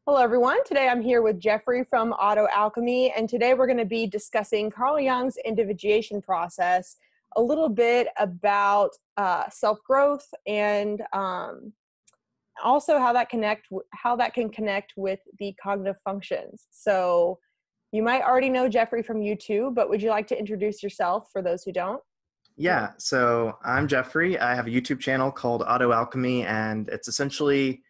Hello, everyone. Today I'm here with Jeffrey from AutoAlchemy, and today we're going to be discussing Carl Jung's individuation process, a little bit about self-growth, and also how that can connect with the cognitive functions. So you might already know Jeffrey from YouTube, but would you like to introduce yourself for those who don't? Yeah, so I'm Jeffrey. I have a YouTube channel called AutoAlchemy, and it's essentially,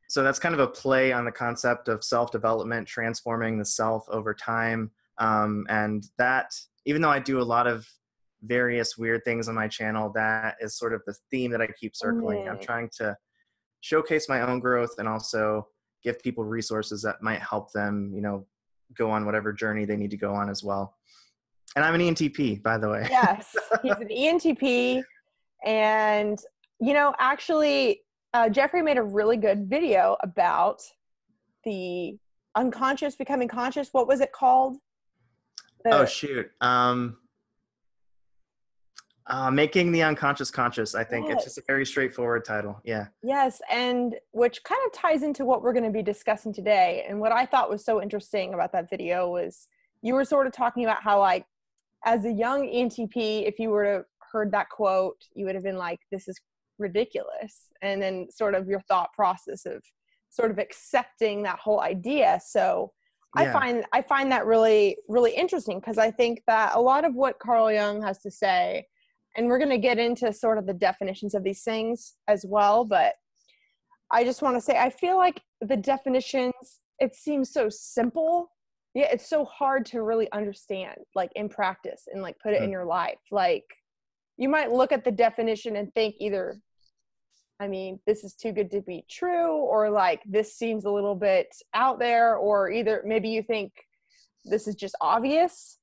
so that's kind of a play on the concept of self-development, transforming the self over time. And that, even though I do a lot of various weird things on my channel, that is sort of the theme that I keep circling. I'm trying to showcase my own growth and also give people resources that might help them, go on whatever journey they need to go on as well. And I'm an ENTP, by the way. Yes, he's an ENTP. And, actually, Jeffrey made a really good video about the unconscious becoming conscious. What was it called? Oh, shoot. Making the unconscious conscious, I think. Yes. It's just a very straightforward title. Yeah. Yes, and which kind of ties into what we're going to be discussing today. And what I thought was so interesting about that video was you were sort of talking about how, like, as a young ENTP, if you were to heard that quote, you would have been like, this is ridiculous. And then sort of your thought process of sort of accepting that whole idea. So Yeah. I find that really, really interesting, because I think that a lot of what Carl Jung has to say, and we're going to get into sort of the definitions of these things as well, but I just want to say, I feel like the definitions, it seems so simple. Yeah, it's so hard to really understand, like, in practice, and like put it in your life. Like, you might look at the definition and think either, I mean, this is too good to be true, or like, this seems a little bit out there, or either maybe you think this is just obvious.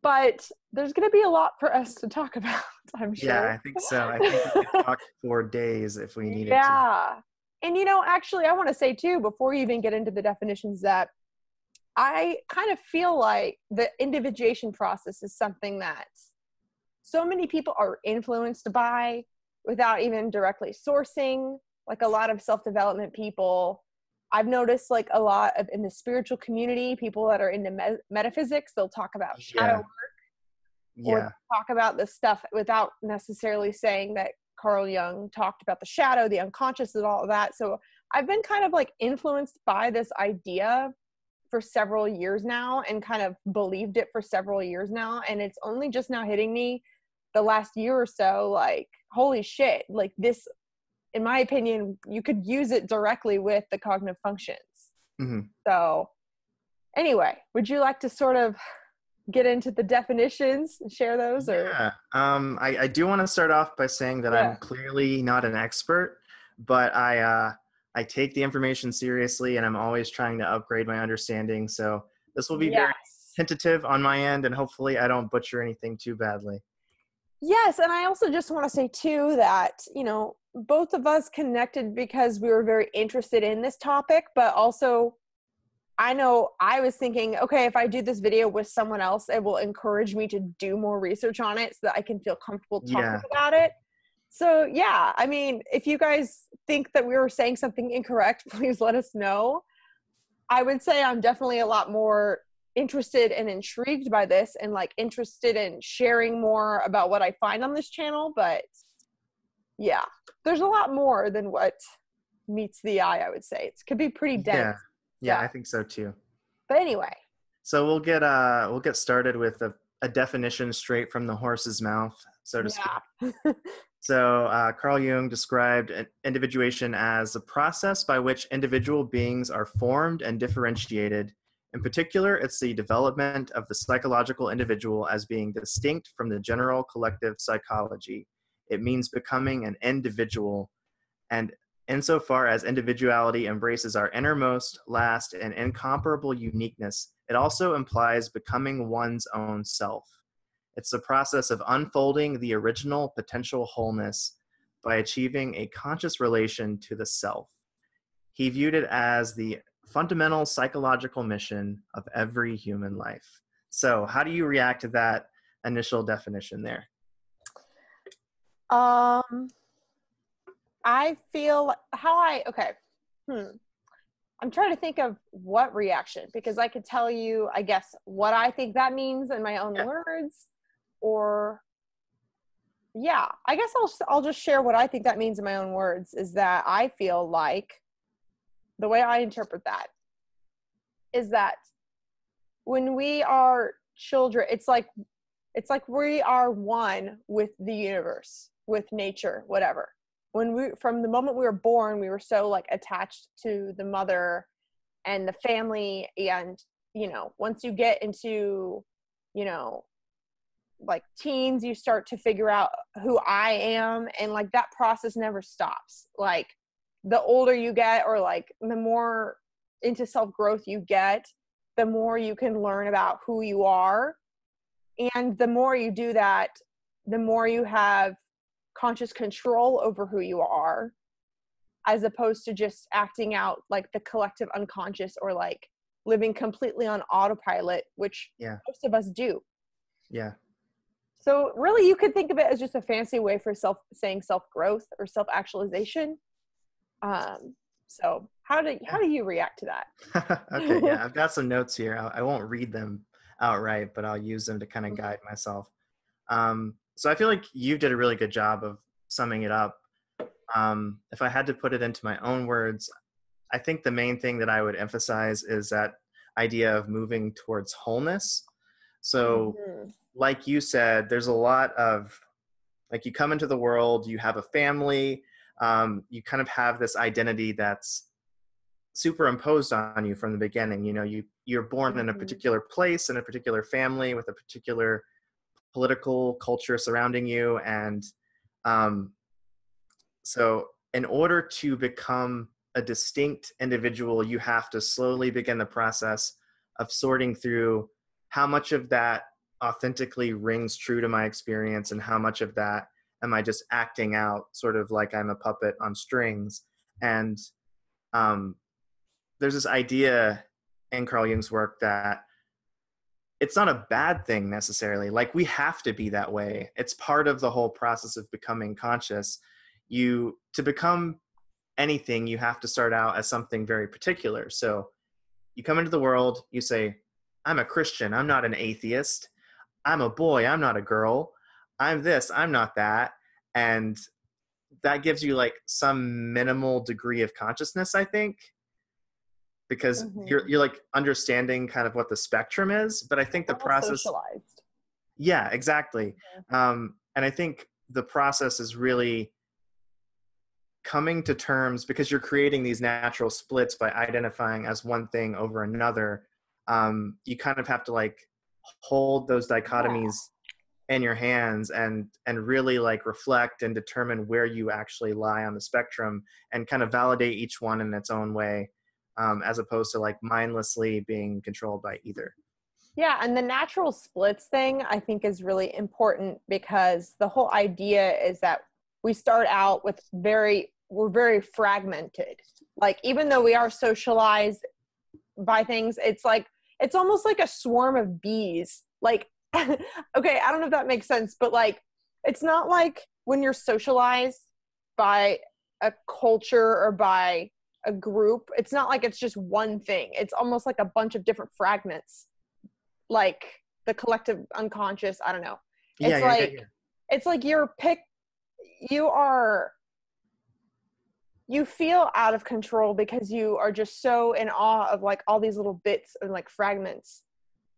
But there's going to be a lot for us to talk about, I'm sure. Yeah, I think so. I think we could talk for days if we needed to. Yeah. And, actually, I want to say, too, before you even get into the definitions, that I kind of feel like the individuation process is something that so many people are influenced by without even directly sourcing. Like, a lot of self-development people, I've noticed, like, a lot of in the spiritual community, people that are into metaphysics, they'll talk about shadow work, or talk about this stuff without necessarily saying that Carl Jung talked about the shadow, the unconscious, and all of that. So I've been kind of like influenced by this idea for several years now, and kind of believed it for several years now. And it's only just now hitting me the last year or so, like, holy shit, like, this, in my opinion, you could use it directly with the cognitive functions. Mm-hmm. So anyway, would you like to sort of get into the definitions and share those? Or Yeah. I do want to start off by saying that I'm clearly not an expert, but I take the information seriously, and I'm always trying to upgrade my understanding. So this will be very tentative on my end, and hopefully I don't butcher anything too badly. Yes, and I also just want to say, too, that, both of us connected because we were very interested in this topic, but also I know I was thinking, okay, if I do this video with someone else, it will encourage me to do more research on it so that I can feel comfortable talking about it. So, yeah, I mean, if you guys think that we were saying something incorrect, please let us know. I would say I'm definitely a lot more interested and intrigued by this, and like interested in sharing more about what I find on this channel. But yeah, there's a lot more than what meets the eye, I would say. It could be pretty dense. Yeah, I think so too. But anyway. So we'll get started with a definition straight from the horse's mouth, so to speak. So Carl Jung described individuation as a process by which individual beings are formed and differentiated. In particular, it's the development of the psychological individual as being distinct from the general collective psychology. It means becoming an individual, and insofar as individuality embraces our innermost, last, and incomparable uniqueness, it also implies becoming one's own self. It's the process of unfolding the original potential wholeness by achieving a conscious relation to the self. He viewed it as the fundamental psychological mission of every human life. So, how do you react to that initial definition there? I feel I'm trying to think of what reaction, because I could tell you, I guess, what I think that means in my own words, or yeah, I guess I'll just share what I think that means in my own words, is that I feel like the way I interpret that is that when we are children, it's like we are one with the universe, with nature, whatever. From the moment we were born, we were so like attached to the mother and the family. And, once you get into, like teens, you start to figure out who I am. And like that process never stops. Like the older you get, or like the more into self-growth you get, the more you can learn about who you are. And the more you do that, the more you have conscious control over who you are, as opposed to just acting out like the collective unconscious, or like living completely on autopilot, which most of us do. Yeah. So really you could think of it as just a fancy way for saying self-growth or self-actualization. So how do you react to that? Okay. Yeah. I've got some notes here. I won't read them outright, but I'll use them to kind of guide myself. So I feel like you did a really good job of summing it up. If I had to put it into my own words, I think the main thing that I would emphasize is that idea of moving towards wholeness. So like you said, there's a lot of, like, you come into the world, you have a family, you kind of have this identity that's superimposed on you from the beginning. You're born in a particular place, in a particular family, with a particular political culture surrounding you. And so in order to become a distinct individual, you have to slowly begin the process of sorting through how much of that authentically rings true to my experience, and how much of that am I just acting out, sort of like I'm a puppet on strings. And there's this idea in Carl Jung's work that it's not a bad thing necessarily. Like, we have to be that way. It's part of the whole process of becoming conscious. To become anything, you have to start out as something very particular. So you come into the world, you say, I'm a Christian, I'm not an atheist. I'm a boy, I'm not a girl. I'm this, I'm not that. And that gives you like some minimal degree of consciousness, I think, because you're like understanding kind of what the spectrum is. But I think the process, socialized. Yeah, exactly. And I think the process is really coming to terms, because you're creating these natural splits by identifying as one thing over another. You kind of have to like hold those dichotomies in your hands and really like reflect and determine where you actually lie on the spectrum, and kind of validate each one in its own way, as opposed to like mindlessly being controlled by either. Yeah, and the natural splits thing I think is really important, because the whole idea is that we start out with we're very fragmented. Like, even though we are socialized by things, it's almost like a swarm of bees. Like, okay, I don't know if that makes sense, but like, it's not like when you're socialized by a culture or by a group, it's not like it's just one thing. It's almost like a bunch of different fragments, like the collective unconscious. I don't know. It's like you feel out of control because you are just so in awe of like all these little bits and like fragments,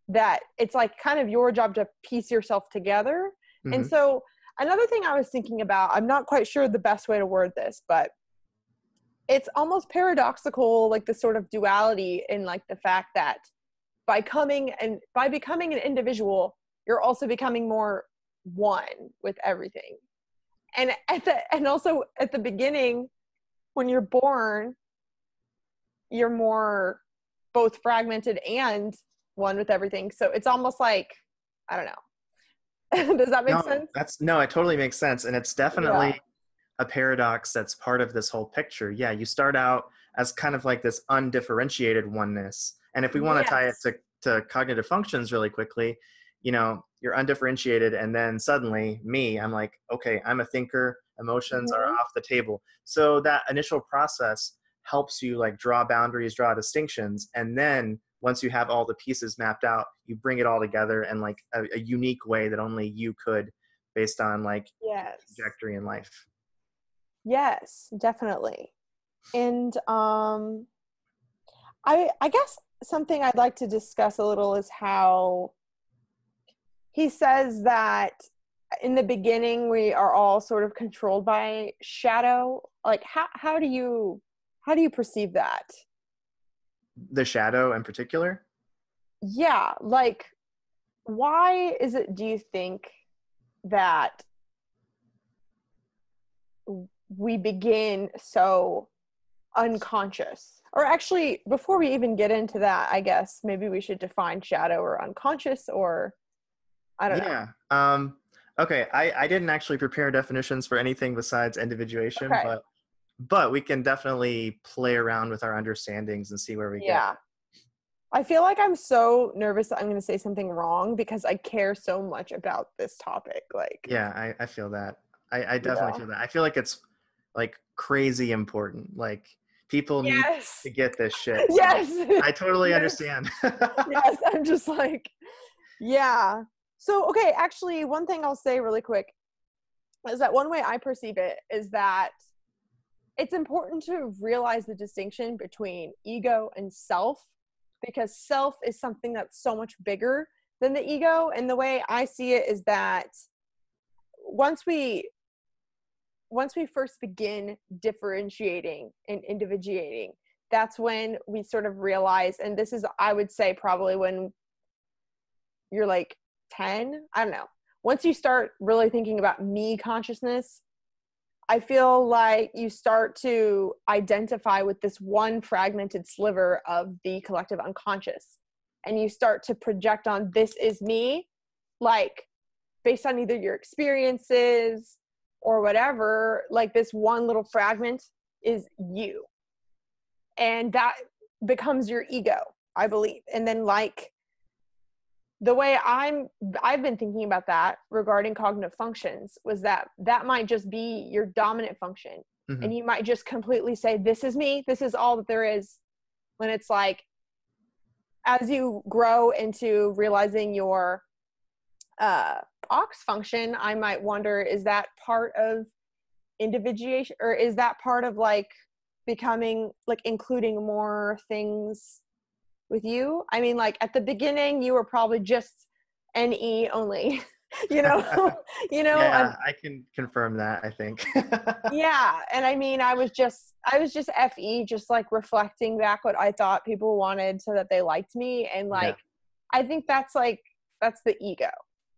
that it's like kind of your job to piece yourself together. And so another thing I was thinking about, I'm not quite sure the best way to word this, but it's almost paradoxical, like the sort of duality in like the fact that by becoming an individual, you're also becoming more one with everything. And also at the beginning, when you're born, you're more both fragmented and one with everything. So it's almost like, I don't know. Does that make sense? It totally makes sense. And it's definitely a paradox that's part of this whole picture. Yeah, you start out as kind of like this undifferentiated oneness. And if we want to tie it to cognitive functions really quickly, you're undifferentiated, and then suddenly I'm like, okay, I'm a thinker, emotions are off the table. So that initial process helps you like draw boundaries, draw distinctions. And then once you have all the pieces mapped out, you bring it all together in like a unique way that only you could, based on like Yes. trajectory in life. Yes, definitely. And I guess something I'd like to discuss a little is how he says that in the beginning we are all sort of controlled by shadow. Like how do you perceive that? The shadow in particular? Yeah, like why is it, do you think, that we begin so unconscious? Or actually, before we even get into that, I guess maybe we should define shadow or unconscious, or I don't know. Yeah. Okay. I didn't actually prepare definitions for anything besides individuation, Okay. but we can definitely play around with our understandings and see where we get. Yeah. I feel like I'm so nervous that I'm going to say something wrong because I care so much about this topic. Like, Yeah, I feel that. I definitely yeah. feel that. I feel like it's like crazy important. Like people need Yes. to get this shit. So Yes. I totally Yes. understand. Yes. I'm just like, yeah. So, okay, actually, one thing I'll say really quick is that one way I perceive it is that it's important to realize the distinction between ego and self, because self is something that's so much bigger than the ego. And the way I see it is that once we first begin differentiating and individuating, that's when we sort of realize, and this is, I would say, probably when you're like 10, I don't know. Once you start really thinking about me consciousness, I feel like you start to identify with this one fragmented sliver of the collective unconscious. And you start to project on, this is me, like based on either your experiences or whatever, like this one little fragment is you. And that becomes your ego, I believe. And then like the way I've been thinking about that regarding cognitive functions was that might just be your dominant function. Mm-hmm. And you might just completely say, this is me, this is all that there is. When it's like, as you grow into realizing your ox function, I might wonder, is that part of individuation, or is that part of like becoming, like including more things with you? I mean, like at the beginning you were probably just NE only, you know. Yeah, I can confirm that, I think. Yeah. And I mean, I was just FE, just like reflecting back what I thought people wanted so that they liked me. And like, I think that's the ego,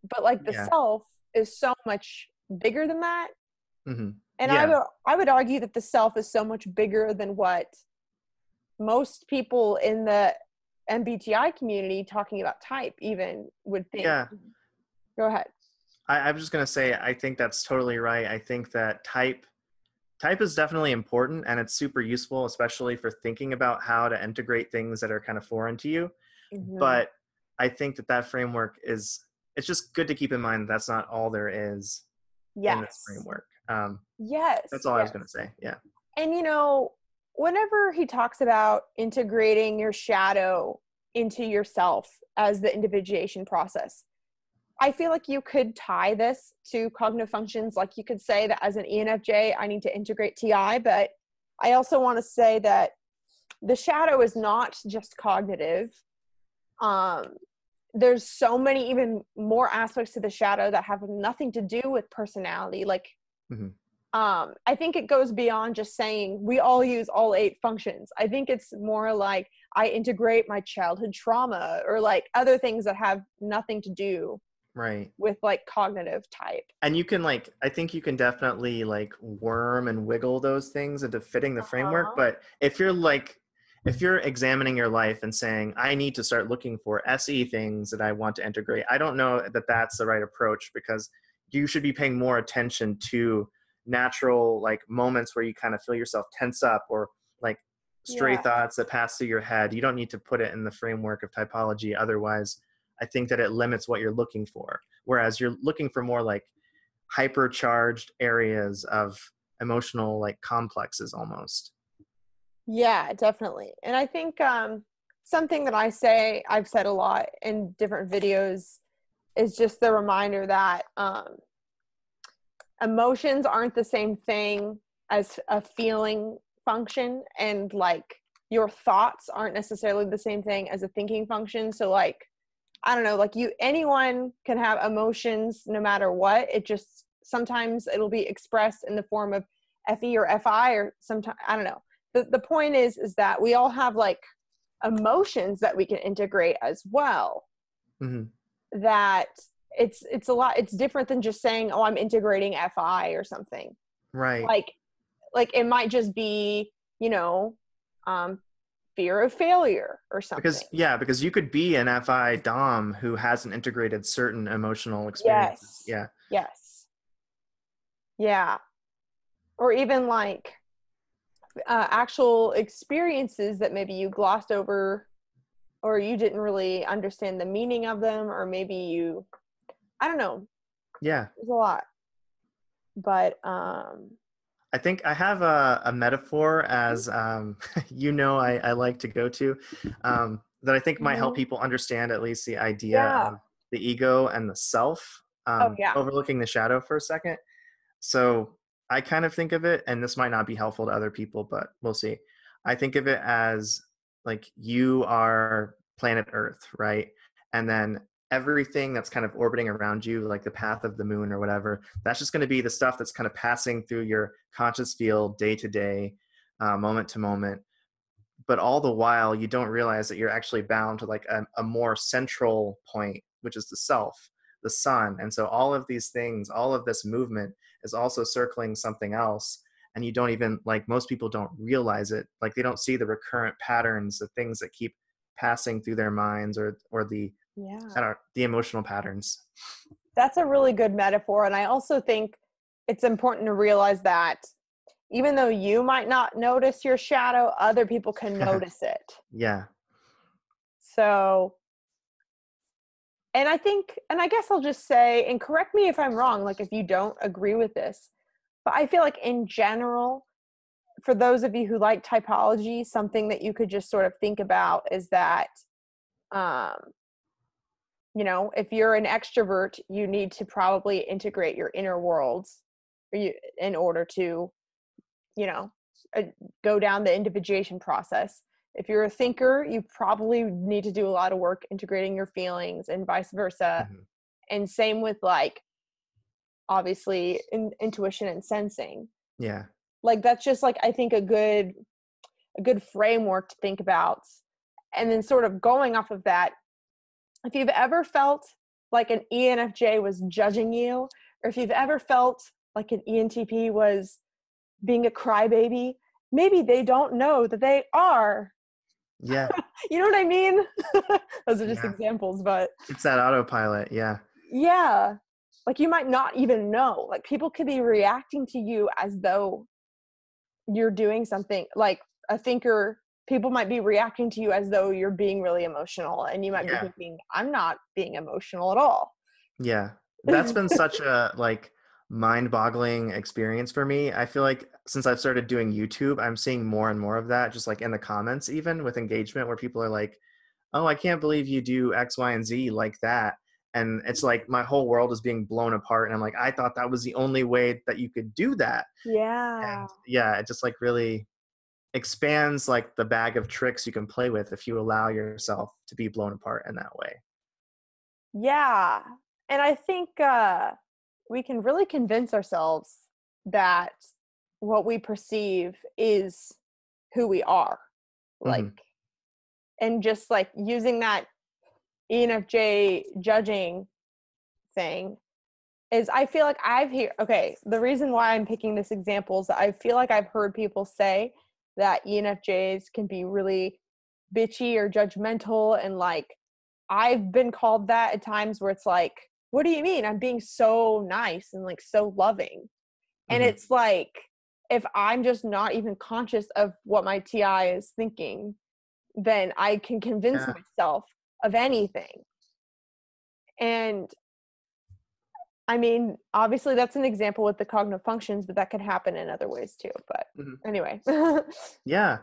but like the self is so much bigger than that. Mm-hmm. And I would argue that the self is so much bigger than what most people in the MBTI community talking about type even would think. Yeah. Go ahead. I'm just going to say, I think that's totally right. I think that type is definitely important, and it's super useful, especially for thinking about how to integrate things that are kind of foreign to you. Mm-hmm. But I think that framework it's just good to keep in mind that that's not all there is in this framework. Yes. That's all I was going to say. Yeah. And whenever he talks about integrating your shadow into yourself as the individuation process, I feel like you could tie this to cognitive functions. Like you could say that as an ENFJ, I need to integrate TI, but I also want to say that the shadow is not just cognitive. There's so many even more aspects to the shadow that have nothing to do with personality. Like, mm-hmm. I think it goes beyond just saying we all use all 8 functions. I think it's more like I integrate my childhood trauma or like other things that have nothing to do with like cognitive type. And you can I think you can definitely like worm and wiggle those things into fitting the framework. But if you're examining your life and saying, I need to start looking for SE things that I want to integrate, I don't know that that's the right approach, because you should be paying more attention to natural like moments where you kind of feel yourself tense up, or like stray thoughts that pass through your head. You don't need to put it in the framework of typology. Otherwise, I think that it limits what you're looking for. Whereas you're looking for more like hypercharged areas of emotional like complexes almost. Yeah, definitely. And I think something that I've said a lot in different videos is just the reminder that emotions aren't the same thing as a feeling function, and like your thoughts aren't necessarily the same thing as a thinking function. So like, I don't know, like anyone can have emotions no matter what. It just, sometimes it'll be expressed in the form of FE or FI, or sometimes, I don't know. The point is that we all have like emotions that we can integrate as well. Mm-hmm. That it's a lot, it's different than just saying, oh, I'm integrating FI or something. Right. Like it might just be, um, fear of failure or something. Because you could be an FI Dom who hasn't integrated certain emotional experiences. Yes. Yeah. Yes. Yeah. Or even like actual experiences that maybe you glossed over, or you didn't really understand the meaning of them, or maybe I don't know. Yeah. There's a lot. But I think I have a metaphor, as I like to go to, that I think might help people understand at least the idea yeah. of the ego and the self, Oh yeah. overlooking the shadow for a second. So I kind of think of it, and this might not be helpful to other people, but we'll see. I think of it as like you are planet Earth, right? And then everything that's kind of orbiting around you, like the path of the moon or whatever, that's just going to be the stuff that's kind of passing through your conscious field day to day, moment to moment. But all the while, you don't realize that you're actually bound to like a more central point, which is the self, the sun. And so all of these things, all of this movement is also circling something else. And you don't even, like, most people don't realize it. Like, they don't see the recurrent patterns of things that keep passing through their minds, or the, Yeah. I don't know, the emotional patterns. That's a really good metaphor. And I also think it's important to realize that even though you might not notice your shadow, other people can notice it. Yeah. So, and I guess I'll just say, and correct me if I'm wrong, like if you don't agree with this, but I feel like in general, for those of you who like typology, something that you could just sort of think about is that, um, if you're an extrovert, you need to probably integrate your inner worlds in order to, you know, uh, go down the individuation process. If you're a thinker, you probably need to do a lot of work integrating your feelings, and vice versa. Mm-hmm. And same with like, obviously, intuition and sensing. Yeah. Like that's just like, I think a good framework to think about. And then sort of going off of that, if you've ever felt like an ENFJ was judging you, or if you've ever felt like an ENTP was being a crybaby, maybe they don't know that they are. Yeah. You know what I mean? Those are just Yeah. examples, but It's that autopilot. Yeah. yeah, like you might not even know. Like people could be reacting to you as though you're doing something. Like a thinker, people might be reacting to you as though you're being really emotional, and you might be Yeah. thinking, I'm not being emotional at all. Yeah. That's been such a like mind-boggling experience for me. I feel like since I've started doing YouTube, I'm seeing more and more of that, just like in the comments, even with engagement, where people are like, "Oh, I can't believe you do X, Y, and Z like that." And it's like my whole world is being blown apart. And I'm like, I thought that was the only way that you could do that. Yeah. And yeah, it just like really expands like the bag of tricks you can play with if you allow yourself to be blown apart in that way. Yeah. And I think we can really convince ourselves that what we perceive is who we are. Like, Hmm. and just like using that ENFJ judging thing is, I feel like the reason why I'm picking this example is that I feel like I've heard people say that ENFJs can be really bitchy or judgmental, and like I've been called that at times where it's like, what do you mean? I'm being so nice and like so loving. And Hmm. it's like, if I'm just not even conscious of what my TI is thinking, then I can convince Yeah. myself of anything. And I mean, obviously that's an example with the cognitive functions, but that could happen in other ways too. But Hmm. anyway. Yeah.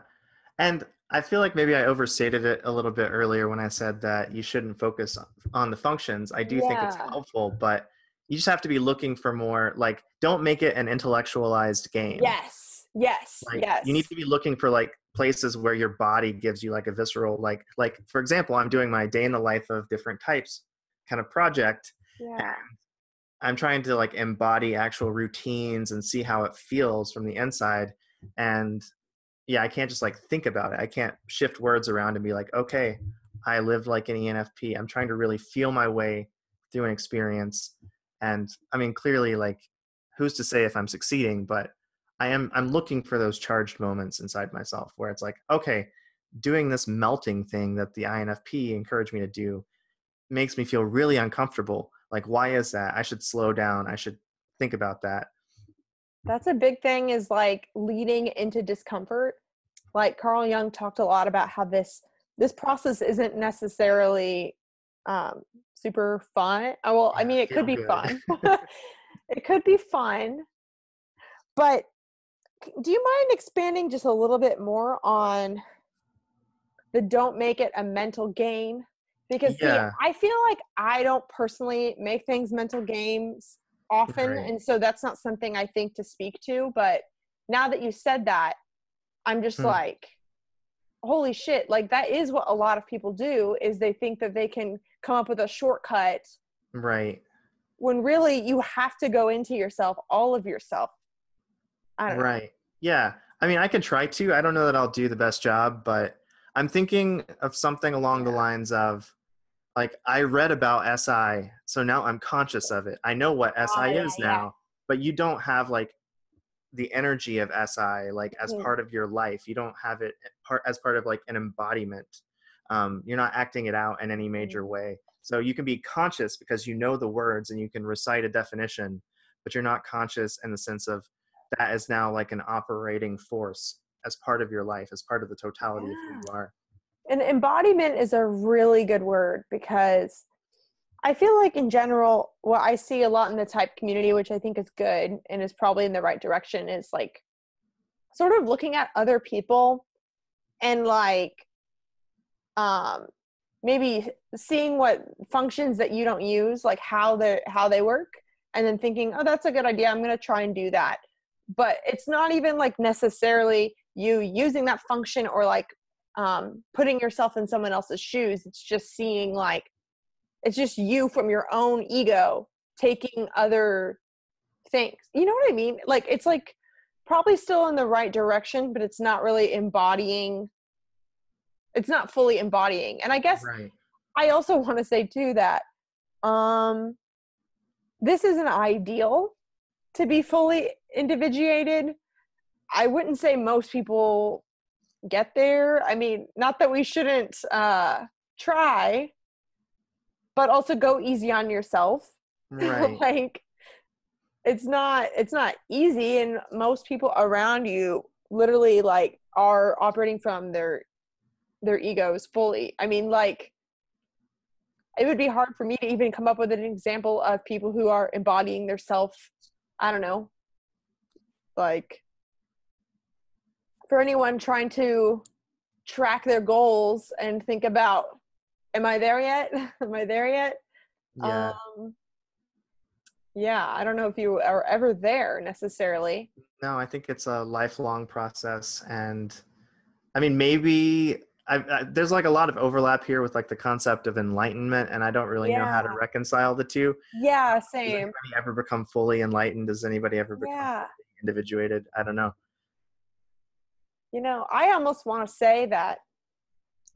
And I feel like maybe I overstated it a little bit earlier when I said that you shouldn't focus on the functions. I do think it's Yeah. helpful, but you just have to be looking for more, like, don't make it an intellectualized game. Yes. Yes. Like, you need Yes. to be looking for like places where your body gives you like a visceral, like for example, I'm doing my day in the life of different types kind of project. Yeah. I'm trying to like embody actual routines and see how it feels from the inside. And yeah, I can't just like think about it. I can't shift words around and be like, okay, I lived like an ENFP. I'm trying to really feel my way through an experience. And I mean, clearly, like, who's to say if I'm succeeding, but I'm looking for those charged moments inside myself where it's like, okay, doing this melting thing that the INFP encouraged me to do makes me feel really uncomfortable. Like, why is that? I should slow down. I should think about that. That's a big thing, is like leading into discomfort. Like Carl Jung talked a lot about how this process isn't necessarily super fun. Oh, well, I Yeah, mean, it could feel be good. fun. It could be fun, but do you mind expanding just a little bit more on the don't make it a mental game? Because see, Yeah, I feel like I don't personally make things mental games often, right. and so that's not something I think to speak to. But now that you said that, I'm just Hmm. like, holy shit, like that is what a lot of people do, is they think that they can come up with a shortcut Right. when really you have to go into yourself, all of yourself. I don't know. Right. Yeah. I mean, I can try to. I don't know that I'll do the best job, but I'm thinking of something along the Yeah. lines of like, I read about SI, so now I'm conscious of it. I know what Oh, SI is yeah, now, but you don't have like the energy of SI like as yeah. part of your life. You don't have it as part of like an embodiment. You're not acting it out in any major Mhm. way. So you can be conscious because you know the words and you can recite a definition, but you're not conscious in the sense of that is now like an operating force as part of your life, as part of the totality of who Yeah. you are. And embodiment is a really good word, because I feel like in general, what I see a lot in the type community, which I think is good and is probably in the right direction, is like sort of looking at other people and like um maybe seeing what functions that you don't use, like how they work, and then thinking, oh, that's a good idea, I'm going to try and do that. But it's not even like necessarily you using that function, or like putting yourself in someone else's shoes. It's just seeing like, it's just you from your own ego taking other things. You know what I mean? Like, it's like probably still in the right direction, but it's not really embodying. It's not fully embodying. And I guess Right. I also want to say too that um this isn't ideal to be fully individuated. I wouldn't say most people get there. I mean, not that we shouldn't try, but also go easy on yourself. Right. Like, it's not easy, and most people around you literally like are operating from their egos fully. I mean, like, it would be hard for me to even come up with an example of people who are embodying their self. I don't know, like, for anyone trying to track their goals and think about, am I there yet? Am I there yet? Yeah. um yeah, I don't know if you are ever there necessarily. No, I think it's a lifelong process. And I mean, maybe there's like a lot of overlap here with like the concept of enlightenment, and I don't really know how to Yeah. reconcile the two. Yeah, Does same. anybody ever become fully enlightened? Does anybody ever become Yeah. fully individuated? I don't know. I almost want to say that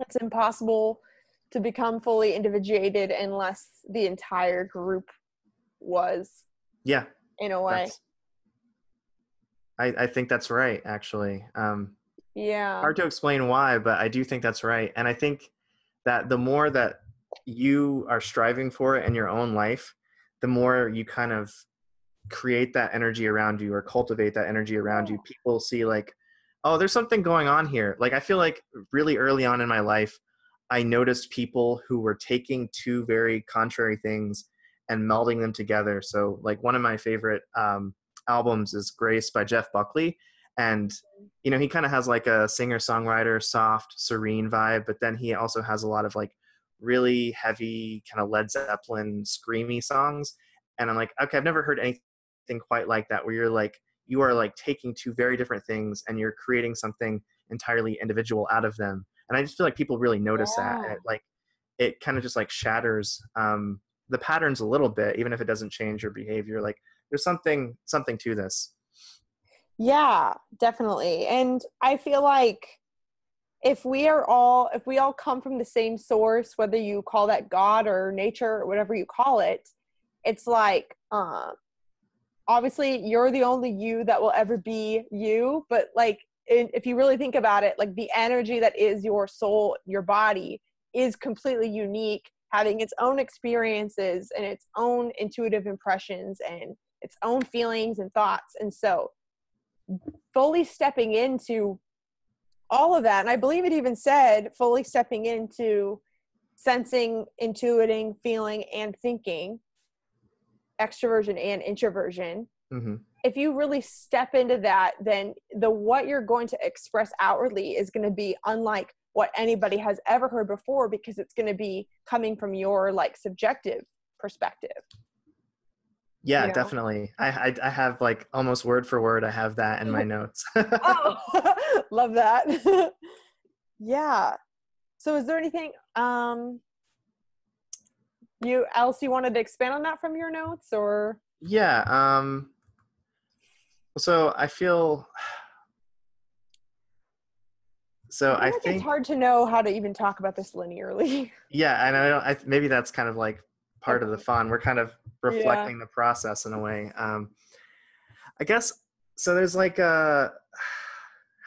it's impossible to become fully individuated unless the entire group was, Yeah, in a way. that's. I think that's right. Actually, Yeah. hard to explain why, but I do think that's right. And I think that the more that you are striving for it in your own life, the more you kind of create that energy around you or cultivate that energy around you. People see like, oh, there's something going on here. Like, I feel like really early on in my life, I noticed people who were taking two very contrary things and melding them together. So like one of my favorite albums is Grace by Jeff Buckley. And, you know, he kind of has like a singer-songwriter, soft, serene vibe, but then he also has a lot of like really heavy kind of Led Zeppelin screamy songs. And I'm like, okay, I've never heard anything quite like that, where you are like taking two very different things and you're creating something entirely individual out of them. And I just feel like people really notice that. Yeah. And it kind of just like shatters the patterns a little bit, even if it doesn't change your behavior. Like there's something to this. Yeah, definitely. And I feel like if we all come from the same source, whether you call that God or nature or whatever you call it, it's like, obviously you're the only you that will ever be you. But like, if you really think about it, like the energy that is your soul, your body is completely unique, having its own experiences and its own intuitive impressions and its own feelings and thoughts. And so fully stepping into all of that, and I believe it even said fully stepping into sensing, intuiting, feeling, and thinking, extroversion and introversion. Mm-hmm. If you really step into that, then what you're going to express outwardly is going to be unlike what anybody has ever heard before, because it's going to be coming from your like subjective perspective. Yeah, You know? definitely. I have like almost word for word, I have that in my notes. Oh, love that. Yeah. So is there anything you wanted to expand on that from your notes, or? Yeah. So I feel, so I I feel like it's think, hard to know how to even talk about this linearly. yeah, and maybe that's kind of like part of the fun. We're kind of Yeah. reflecting the process in a way. I guess, so there's like how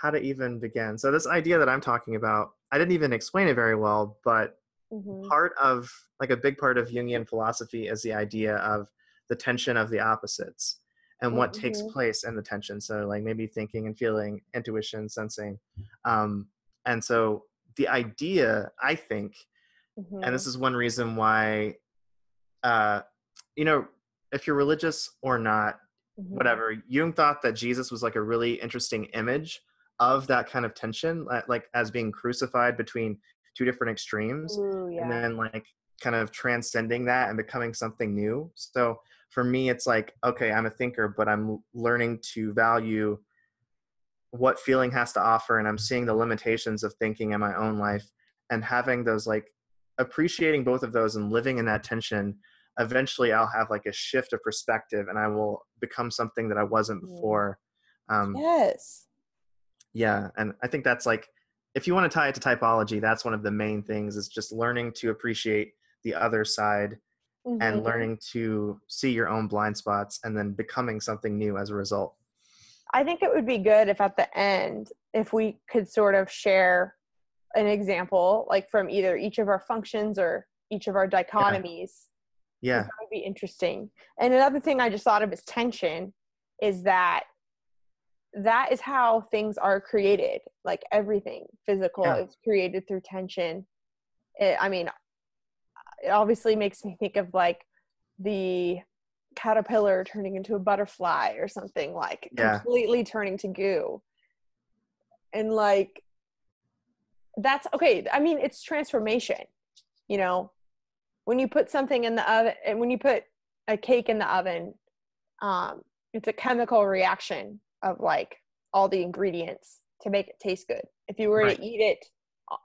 to even begin. So this idea that I'm talking about, I didn't even explain it very well, but Mm-hmm. part of, like a big part of Jungian philosophy is the idea of the tension of the opposites and what takes Mm-hmm. place in the tension. So like maybe thinking and feeling, intuition, sensing. And so the idea, I think, and Mm-hmm. this is one reason why, uh, you know, if you're religious or not, Mm-hmm. whatever, Jung thought that Jesus was like a really interesting image of that kind of tension, like as being crucified between two different extremes, Ooh, and yeah. then like kind of transcending that and becoming something new. So for me, it's like, okay, I'm a thinker, but I'm learning to value what feeling has to offer, and I'm seeing the limitations of thinking in my own life, and having those, like appreciating both of those and living in that tension. Eventually I'll have like a shift of perspective and I will become something that I wasn't Mm. before. um, Yes. yeah, and I think that's like, if you want to tie it to typology, that's one of the main things, is just learning to appreciate the other side and Mm-hmm. learning to see your own blind spots and then becoming something new as a result. I think it would be good if at the end, if we could sort of share an example, like from either each of our functions or each of our Yeah. dichotomies, because Yeah. that would be interesting. And another thing I just thought of is tension, is that is how things are created. Like everything physical Yeah. is created through tension. I mean, it obviously makes me think of like the caterpillar turning into a butterfly or something, like Yeah. completely turning to goo. And like, that's okay. I mean, it's transformation, you know, when you put something in the oven, and when you put a cake in the oven, it's a chemical reaction of like all the ingredients to make it taste good. If you were Right. to eat it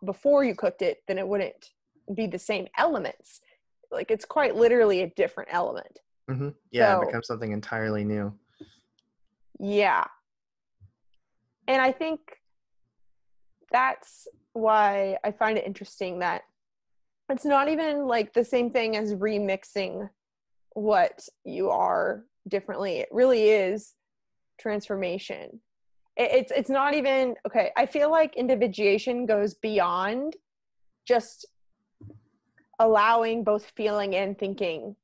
before you cooked it, then it wouldn't be the same elements. Like it's quite literally a different element. Mm-hmm. Yeah, it So becomes something entirely new. yeah. And I think that's why I find it interesting that it's not even like the same thing as remixing what you are differently. It really is transformation. It's not even okay. I feel like individuation goes beyond just allowing both feeling and thinking.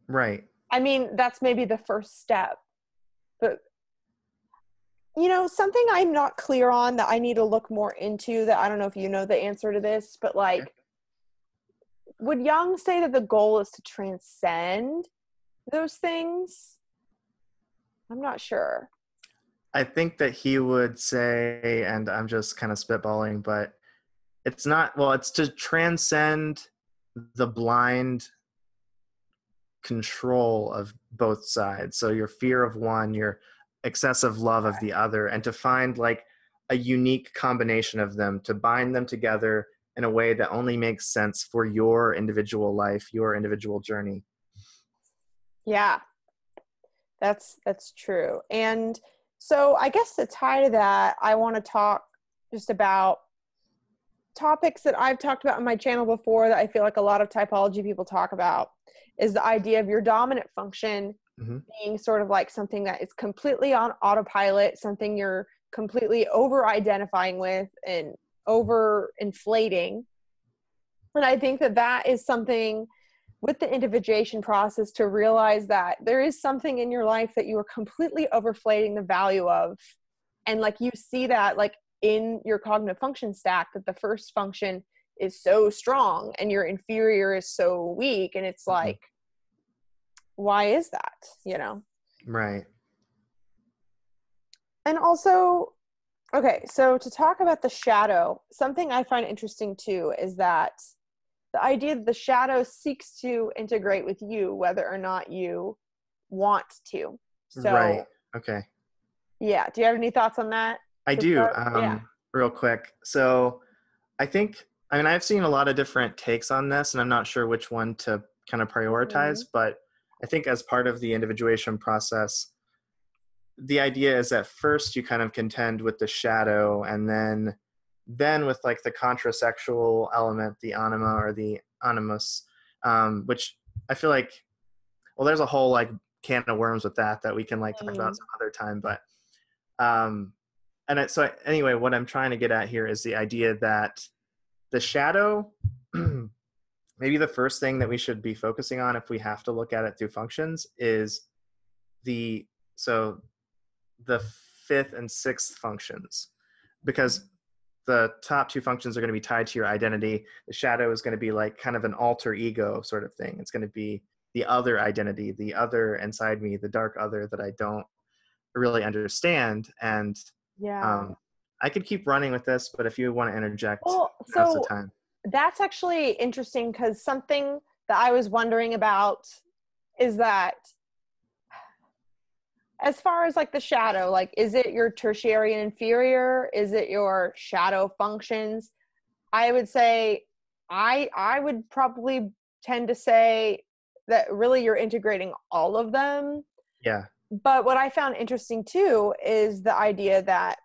Right. I mean, that's maybe the first step, but you know, something I'm not clear on that I need to look more into, that I don't know if you know the answer to this, but Okay. like, would Jung say that the goal is to transcend those things? I'm not sure. I think that he would say, and I'm just kind of spitballing, but it's not, well, it's to transcend the blind control of both sides. So your fear of one, your excessive love of the other, and to find like a unique combination of them, to bind them together in a way that only makes sense for your individual life, your individual journey. Yeah, that's true. And so I guess to tie to that, I want to talk just about topics that I've talked about on my channel before that I feel like a lot of typology people talk about, is the idea of your dominant function being sort of like something that is completely on autopilot, something you're completely over identifying with and over inflating. And I think that that is something with the individuation process to realize that there is something in your life that you are completely overflating the value of. And like you see that like in your cognitive function stack, that the first function is so strong and your inferior is so weak. And it's like, why is that? You know? Right. And also, okay, so to talk about the shadow, something I find interesting too is that the idea that the shadow seeks to integrate with you, whether or not you want to. So, Right. Okay. yeah. Do you have any thoughts on that? I To do. start? Yeah. Real quick. So I mean, I've seen a lot of different takes on this, and I'm not sure which one to kind of prioritize, but I think as part of the individuation process, the idea is that first you kind of contend with the shadow, and then with like the contrasexual element, the anima or the animus, which I feel like, well, there's a whole like can of worms with that we can like talk about some other time, but anyway, what I'm trying to get at here is the idea that the shadow, maybe the first thing that we should be focusing on if we have to look at it through functions is the fifth and sixth functions, because the top two functions are going to be tied to your identity. The shadow is going to be like kind of an alter ego sort of thing. It's going to be the other identity, the other inside me, the dark other that I don't really understand. And I could keep running with this, but if you want to interject, Well, now's the so time. that's actually interesting, because something that I was wondering about is that as far as like the shadow, like, is it your tertiary and inferior? Is it your shadow functions? I would say, I would probably tend to say that really you're integrating all of them. Yeah. But what I found interesting too is the idea that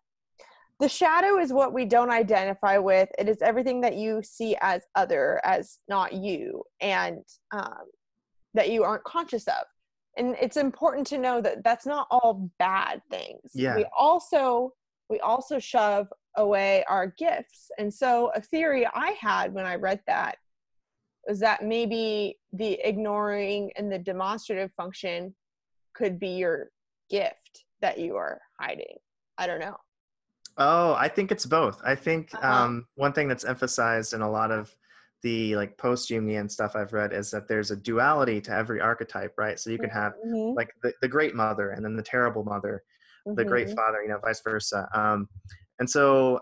the shadow is what we don't identify with. It is everything that you see as other, as not you, and that you aren't conscious of. And it's important to know that that's not all bad things. Yeah. We also shove away our gifts. And so a theory I had when I read that was that maybe the ignoring and the demonstrative function could be your gift that you are hiding. I don't know. Oh, I think it's both. I think one thing that's emphasized in a lot of the like post-Jungian stuff I've read is that there's a duality to every archetype, right? So you can have like the great mother and then the terrible mother, the great father, vice versa. And so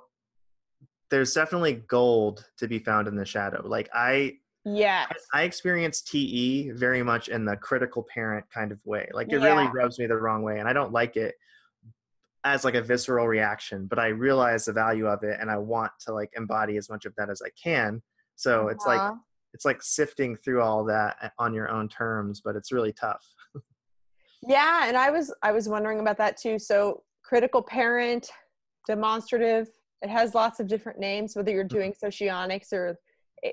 there's definitely gold to be found in the shadow. Like I experience TE very much in the critical parent kind of way. Like it really rubs me the wrong way, and I don't like it as like a visceral reaction, but I realize the value of it and I want to like embody as much of that as I can. So it's like sifting through all that on your own terms, but it's really tough. Yeah. And I was wondering about that too. So critical parent, demonstrative, it has lots of different names, whether you're doing socionics or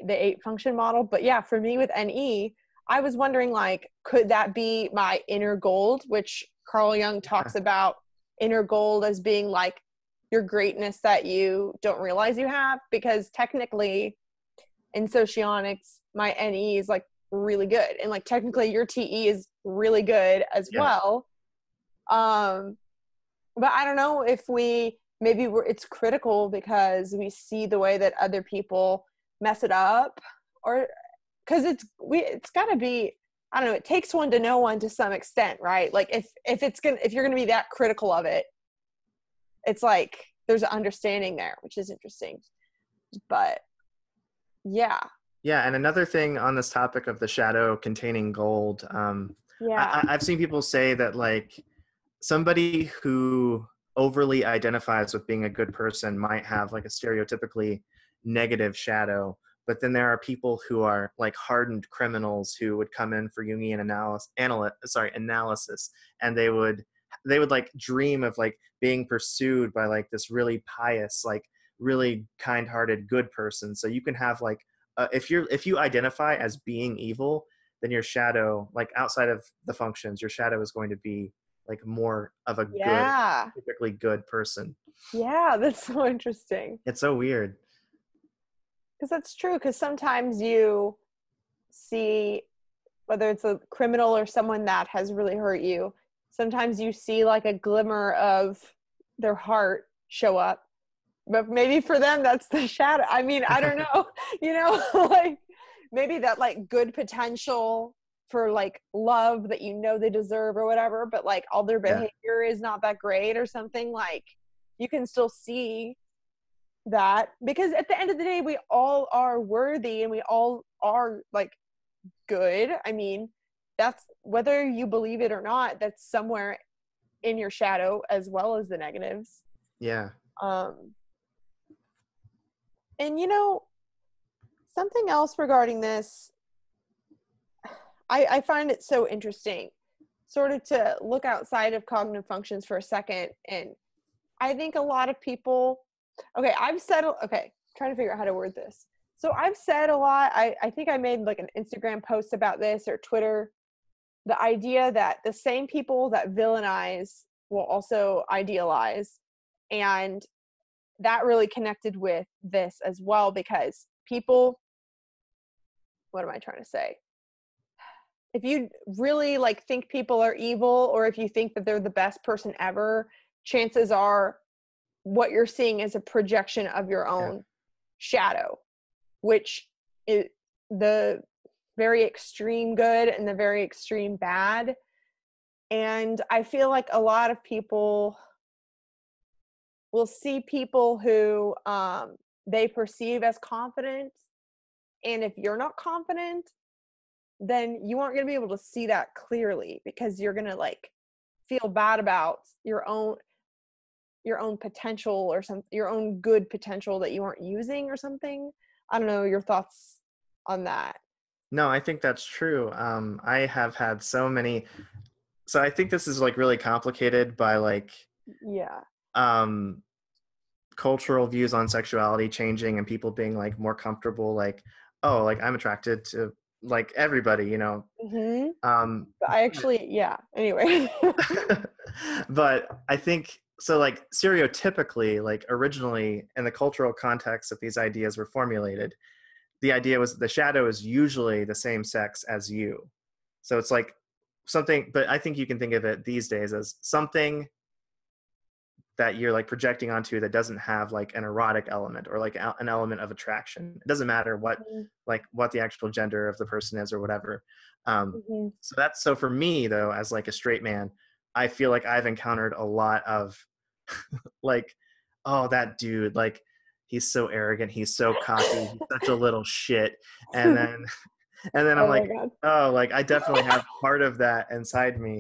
the 8 function model. But yeah, for me with NE, I was wondering, like, could that be my inner gold, which Carl Jung talks about inner gold as being like your greatness that you don't realize you have? Because technically in socionics, my NE is like really good. And like technically your TE is really good as well. But I don't know if it's critical because we see the way that other people mess it up, or because it's got to be, I don't know, it takes one to know one to some extent, right? Like if you're going to be that critical of it, it's like there's an understanding there, which is interesting. But yeah. Yeah, and another thing on this topic of the shadow containing gold, Yeah. I've seen people say that like somebody who overly identifies with being a good person might have like a stereotypically negative shadow, but then there are people who are like hardened criminals who would come in for Jungian analysis, and they would like dream of like being pursued by like this really pious, like really kind-hearted good person. So you can have like if you identify as being evil, then your shadow, like outside of the functions, your shadow is going to be like more of a good, Yeah. typically good person. Yeah, that's so interesting. It's so weird. Because that's true, because sometimes you see, whether it's a criminal or someone that has really hurt you, sometimes you see like a glimmer of their heart show up, but maybe for them that's the shadow. I mean, I don't know. Like maybe that like good potential for like love that they deserve or whatever, but like all their behavior is not that great or something. Like you can still see that, because at the end of the day we all are worthy and we all are like good. I mean, that's, whether you believe it or not, that's somewhere in your shadow as well as the negatives. Yeah. And something else regarding this, I find it so interesting, sort of to look outside of cognitive functions for a second. And I think a lot of people, trying to figure out how to word this. So I've said a lot, I think I made like an Instagram post about this, or Twitter, the idea that the same people that villainize will also idealize. And that really connected with this as well, because people, what am I trying to say? If you really like think people are evil, or if you think that they're the best person ever, chances are what you're seeing is a projection of your own shadow, which is the very extreme good and the very extreme bad. And I feel like a lot of people will see people who they perceive as confident, and if you're not confident, then you aren't going to be able to see that clearly, because you're going to like feel bad about your own potential, or your own good potential that you aren't using or something. I don't know your thoughts on that. No, I think that's true. I have had so I think this is like really complicated by like cultural views on sexuality changing, and people being like more comfortable, like, oh, like I'm attracted to like everybody, Mm-hmm. But I actually, anyway. But I think so, like stereotypically, like originally in the cultural context that these ideas were formulated, the idea was the shadow is usually the same sex as you. So it's like something, but I think you can think of it these days as something that you're like projecting onto that doesn't have like an erotic element or like an element of attraction. It doesn't matter what the actual gender of the person is or whatever. So for me though, as like a straight man, I feel like I've encountered a lot of like, oh, that dude, like he's so arrogant, he's so cocky, he's such a little shit. And then I'm like, oh, like I definitely have part of that inside me.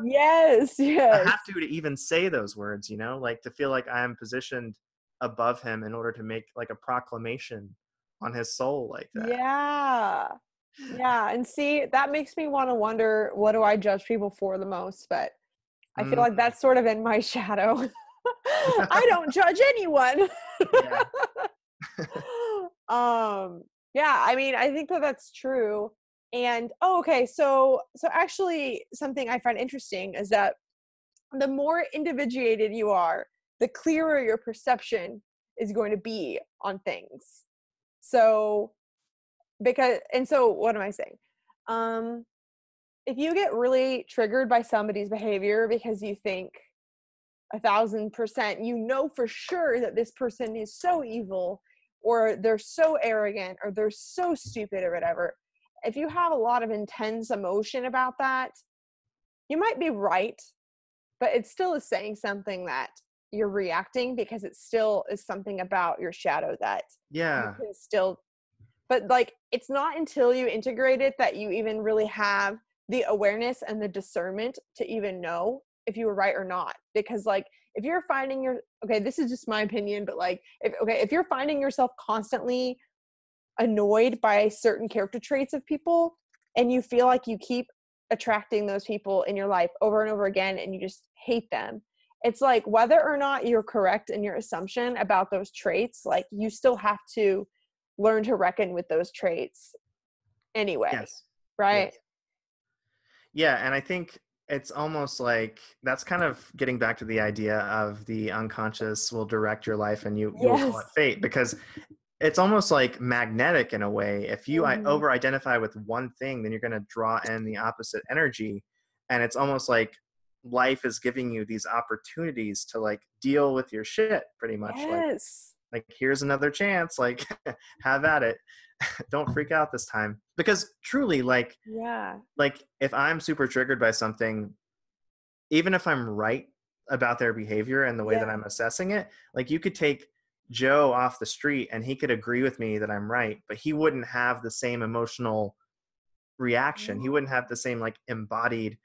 Yes. I have to even say those words, like to feel like I am positioned above him in order to make like a proclamation on his soul like that. Yeah. And see, that makes me want to wonder, what do I judge people for the most? But I feel like that's sort of in my shadow. I don't judge anyone. I mean, I think that's true. And so actually something I find interesting is that the more individuated you are, the clearer your perception is going to be on things. So what am I saying? If you get really triggered by somebody's behavior because you think 1,000%, for sure that this person is so evil, or they're so arrogant, or they're so stupid, or whatever. If you have a lot of intense emotion about that, you might be right, but it still is saying something that you're reacting, because it still is something about your shadow that you can still, but like, it's not until you integrate it that you even really have the awareness and the discernment to even know if you were right or not. Because like, if you're finding okay, this is just my opinion, but like, if you're finding yourself constantly annoyed by certain character traits of people, and you feel like you keep attracting those people in your life over and over again, and you just hate them, it's like, whether or not you're correct in your assumption about those traits, like, you still have to learn to reckon with those traits anyway. Yes. Right. Yes. Yeah. And I think it's almost like that's kind of getting back to the idea of the unconscious will direct your life, and you will call it fate, because it's almost like magnetic in a way. If you over identify with one thing, then you're going to draw in the opposite energy. And it's almost like life is giving you these opportunities to like deal with your shit pretty much. Like here's another chance, like have at it. Don't freak out this time. Because truly, like if I'm super triggered by something, even if I'm right about their behavior and the way that I'm assessing it, like you could take Joe off the street and he could agree with me that I'm right, but he wouldn't have the same emotional reaction. He wouldn't have the same like embodied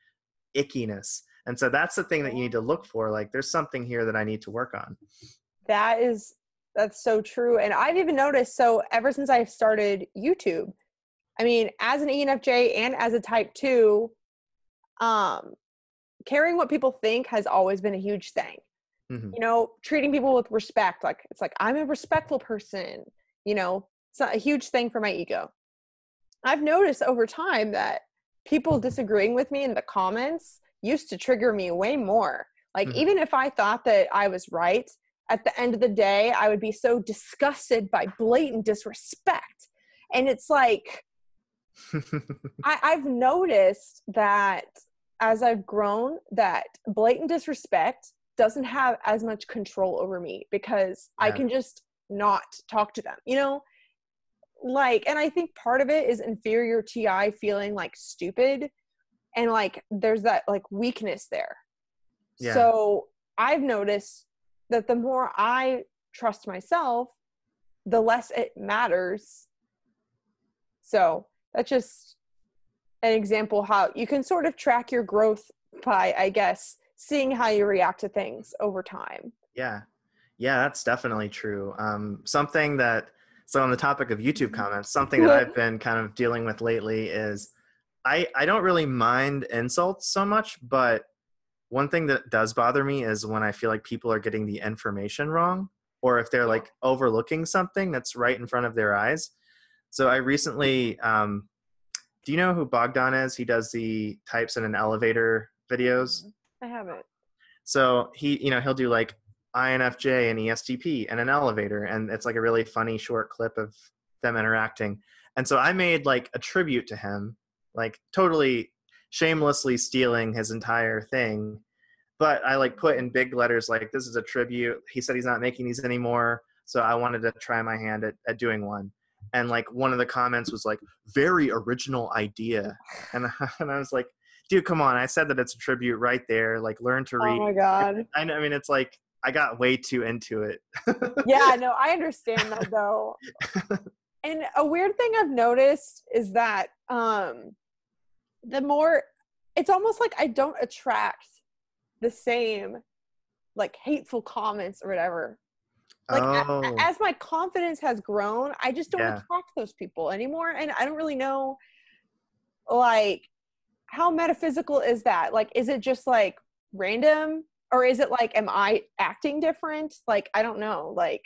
ickiness. And so that's the thing that you need to look for. Like, there's something here that I need to work on. That's so true. And I've even noticed, so ever since I've started YouTube, I mean, as an ENFJ and as a type 2, caring what people think has always been a huge thing. You know, treating people with respect. Like, it's like, I'm a respectful person, you know, it's not a huge thing for my ego. I've noticed over time that people disagreeing with me in the comments used to trigger me way more. Like, even if I thought that I was right, at the end of the day, I would be so disgusted by blatant disrespect. And it's like, I've noticed that as I've grown, that blatant disrespect doesn't have as much control over me, because I can just not talk to them, you know? Like, and I think part of it is inferior TI feeling like stupid, and like there's that like weakness there. So I've noticed that the more I trust myself, the less it matters. So that's just an example how you can sort of track your growth by, I guess, seeing how you react to things over time. Yeah, that's definitely true. So on the topic of YouTube comments, something that I've been kind of dealing with lately is I don't really mind insults so much, but one thing that does bother me is when I feel like people are getting the information wrong, or if they're like overlooking something that's right in front of their eyes. So I recently, do you know who Bogdan is? He does the types in an elevator videos. I haven't. So he'll do like INFJ and ESTP and an elevator, and it's like a really funny short clip of them interacting. And so I made like a tribute to him, like totally shamelessly stealing his entire thing. But I like put in big letters, like, this is a tribute. He said he's not making these anymore. So I wanted to try my hand at doing one. And like one of the comments was like, very original idea. And I was like, dude, come on. I said that it's a tribute right there. Like, learn to read. Oh my God. I mean, it's like, I got way too into it. Yeah, no, I understand that though. And a weird thing I've noticed is that the more, it's almost like I don't attract the same like hateful comments or whatever. Like as my confidence has grown, I just don't attract those people anymore. And I don't really know, like, how metaphysical is that? Like, is it just like random, or is it like, am I acting different? Like, I don't know. Like,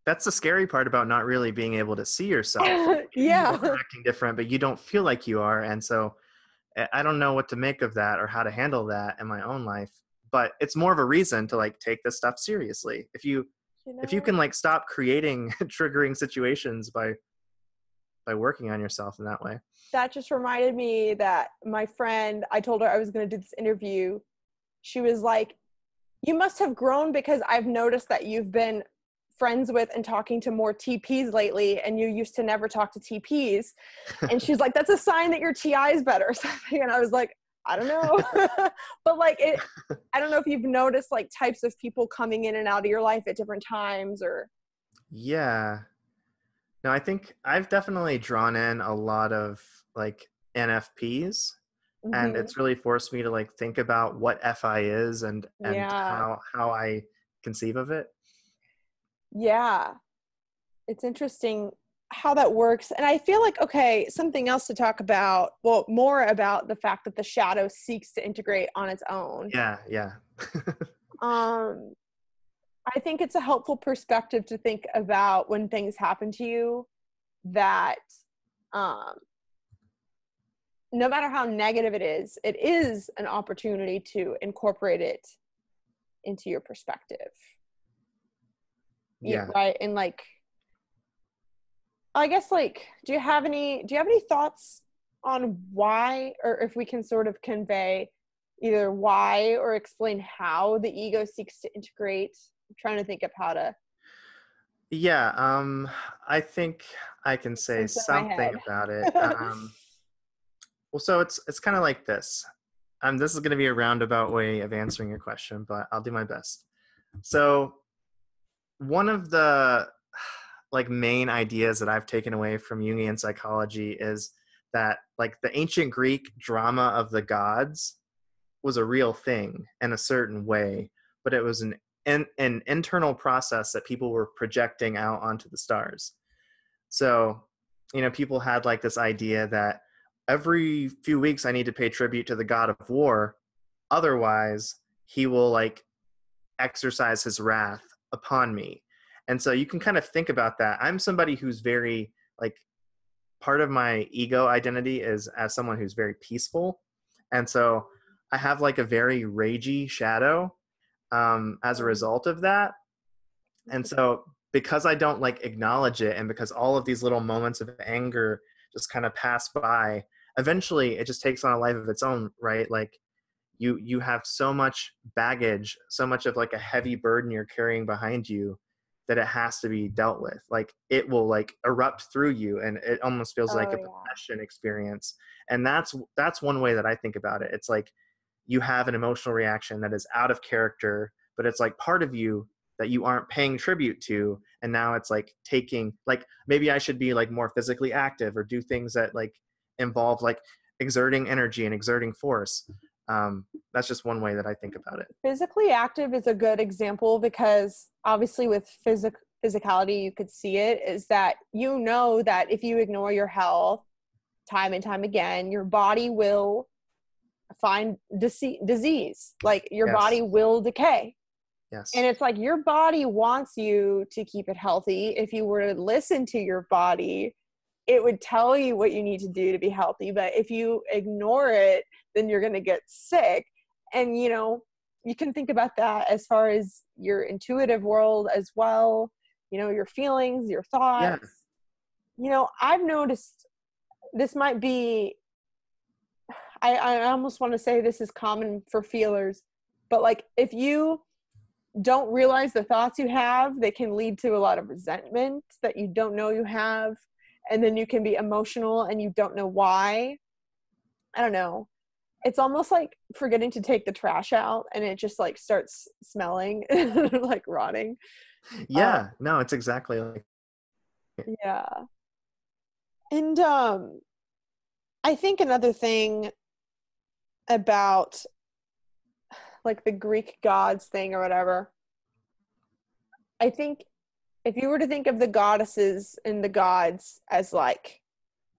that's the scary part about not really being able to see yourself. Yeah. You're acting different, but you don't feel like you are. And so I don't know what to make of that or how to handle that in my own life. But it's more of a reason to like take this stuff seriously. If you can like stop creating triggering situations by working on yourself in that way. That just reminded me that my friend, I told her I was going to do this interview. She was like, you must have grown, because I've noticed that you've been friends with and talking to more TPs lately, and you used to never talk to TPs. And she's like, that's a sign that your TI is better or something. And I was like, I don't know. But like I don't know if you've noticed like types of people coming in and out of your life at different times or. Yeah. No, I think I've definitely drawn in a lot of like NFPs, and Mm-hmm. it's really forced me to like think about what FI is and Yeah. how I conceive of it. Yeah. It's interesting how that works. And I feel like, okay, something else to talk about, well, more about the fact that the shadow seeks to integrate on its own. Yeah, yeah. Um, I think it's a helpful perspective to think about when things happen to you that um, no matter how negative it is an opportunity to incorporate it into your perspective. Yeah. Right. And like, I guess like, do you have any thoughts on why, or if we can sort of convey either why or explain how the ego seeks to integrate? I'm trying to think of how to Yeah, I think I can make say sense in my something head. about it. Well, so it's kind of like this. This is going to be a roundabout way of answering your question, but I'll do my best. So one of the like main ideas that I've taken away from Jungian psychology is that like the ancient Greek drama of the gods was a real thing in a certain way, but it was an internal process that people were projecting out onto the stars. So, people had like this idea that every few weeks I need to pay tribute to the god of war. Otherwise, he will like exercise his wrath upon me. And so you can kind of think about that. I'm somebody who's very like part of my ego identity is as someone who's very peaceful. And so I have like a very ragey shadow as a result of that. And so because I don't like acknowledge it, and because all of these little moments of anger just kind of pass by, eventually it just takes on a life of its own, right? Like you have so much baggage, so much of like a heavy burden you're carrying behind you that it has to be dealt with. Like it will like erupt through you, and it almost feels like Oh a yeah. possession experience. And that's one way that I think about it. It's like you have an emotional reaction that is out of character, but it's like part of you that you aren't paying tribute to, and now it's like taking like maybe I should be like more physically active or do things that like involve like exerting energy and exerting force. That's just one way that I think about it. Physically active is a good example because obviously with physicality you could see it is that that if you ignore your health time and time again, your body will find disease, like your Yes. body will decay. And Yes. it's like your body wants you to keep it healthy. If you were to listen to your body, it would tell you what you need to do to be healthy. But if you ignore it, then you're going to get sick. And, you can think about that as far as your intuitive world as well, your feelings, your Yeah. thoughts. I've noticed this might be, I almost want to say this is common for feelers, but like if you don't realize the thoughts you have, they can lead to a lot of resentment that you don't know you have. And then you can be emotional and you don't know why. I don't know. It's almost like forgetting to take the trash out and it just like starts smelling like rotting. Uh, Yeah. No, it's exactly like. yeah. And I think another thing about like the Greek gods thing or whatever, I think if you were to think of the goddesses and the gods as like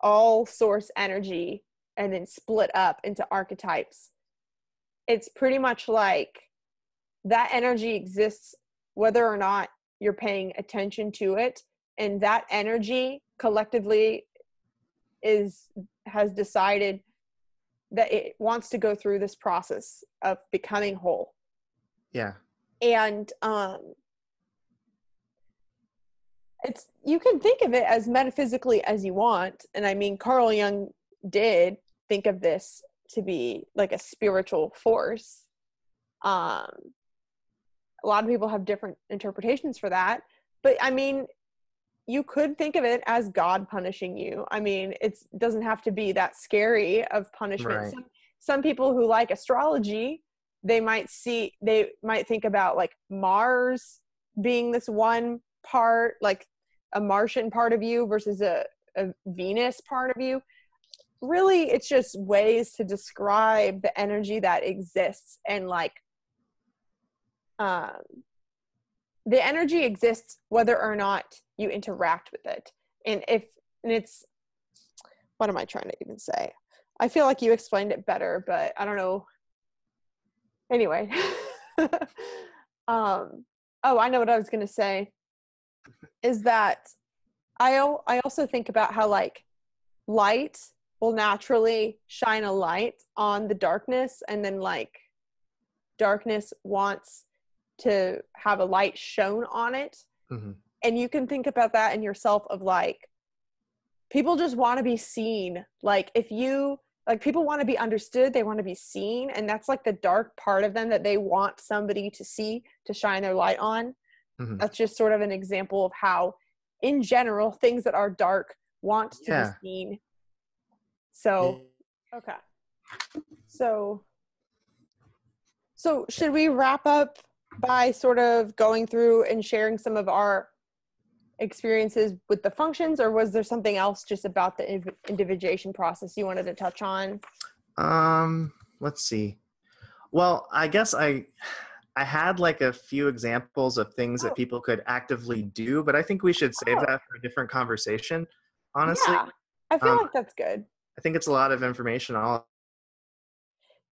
all source energy and then split up into archetypes, it's pretty much like that energy exists whether or not you're paying attention to it, and that energy collectively has decided that it wants to go through this process of becoming whole. Yeah. And you can think of it as metaphysically as you want, and I mean Carl Jung did think of this to be like a spiritual force. A lot of people have different interpretations for that, but I mean you could think of it as God punishing you. I mean, it doesn't have to be that scary of punishment. Right. some people who like astrology, they might think about like Mars being this one part, like a Martian part of you versus a Venus part of you. Really, it's just ways to describe the energy that exists, and like the energy exists whether or not you interact with it. And it's, what am I trying to even say? I feel like you explained it better, but I don't know. Anyway. Oh, I know what I was going to say, is that I also think about how like light will naturally shine a light on the darkness, and then like darkness wants to have a light shown on it. Mm-hmm. And you can think about that in yourself, of like, people just want to be seen. Like if you, like, people want to be understood, they want to be seen, and that's like the dark part of them that they want somebody to see, to shine their light on. Mm-hmm. That's just sort of an example of how, in general, things that are dark want to be seen. So, okay. So should we wrap up by sort of going through and sharing some of our experiences with the functions, or was there something else just about the individuation process you wanted to touch on? Let's see. Well, I guess I had like a few examples of things that people could actively do, but I think we should save that for a different conversation, honestly. Yeah, I feel like that's good. I think it's a lot of information all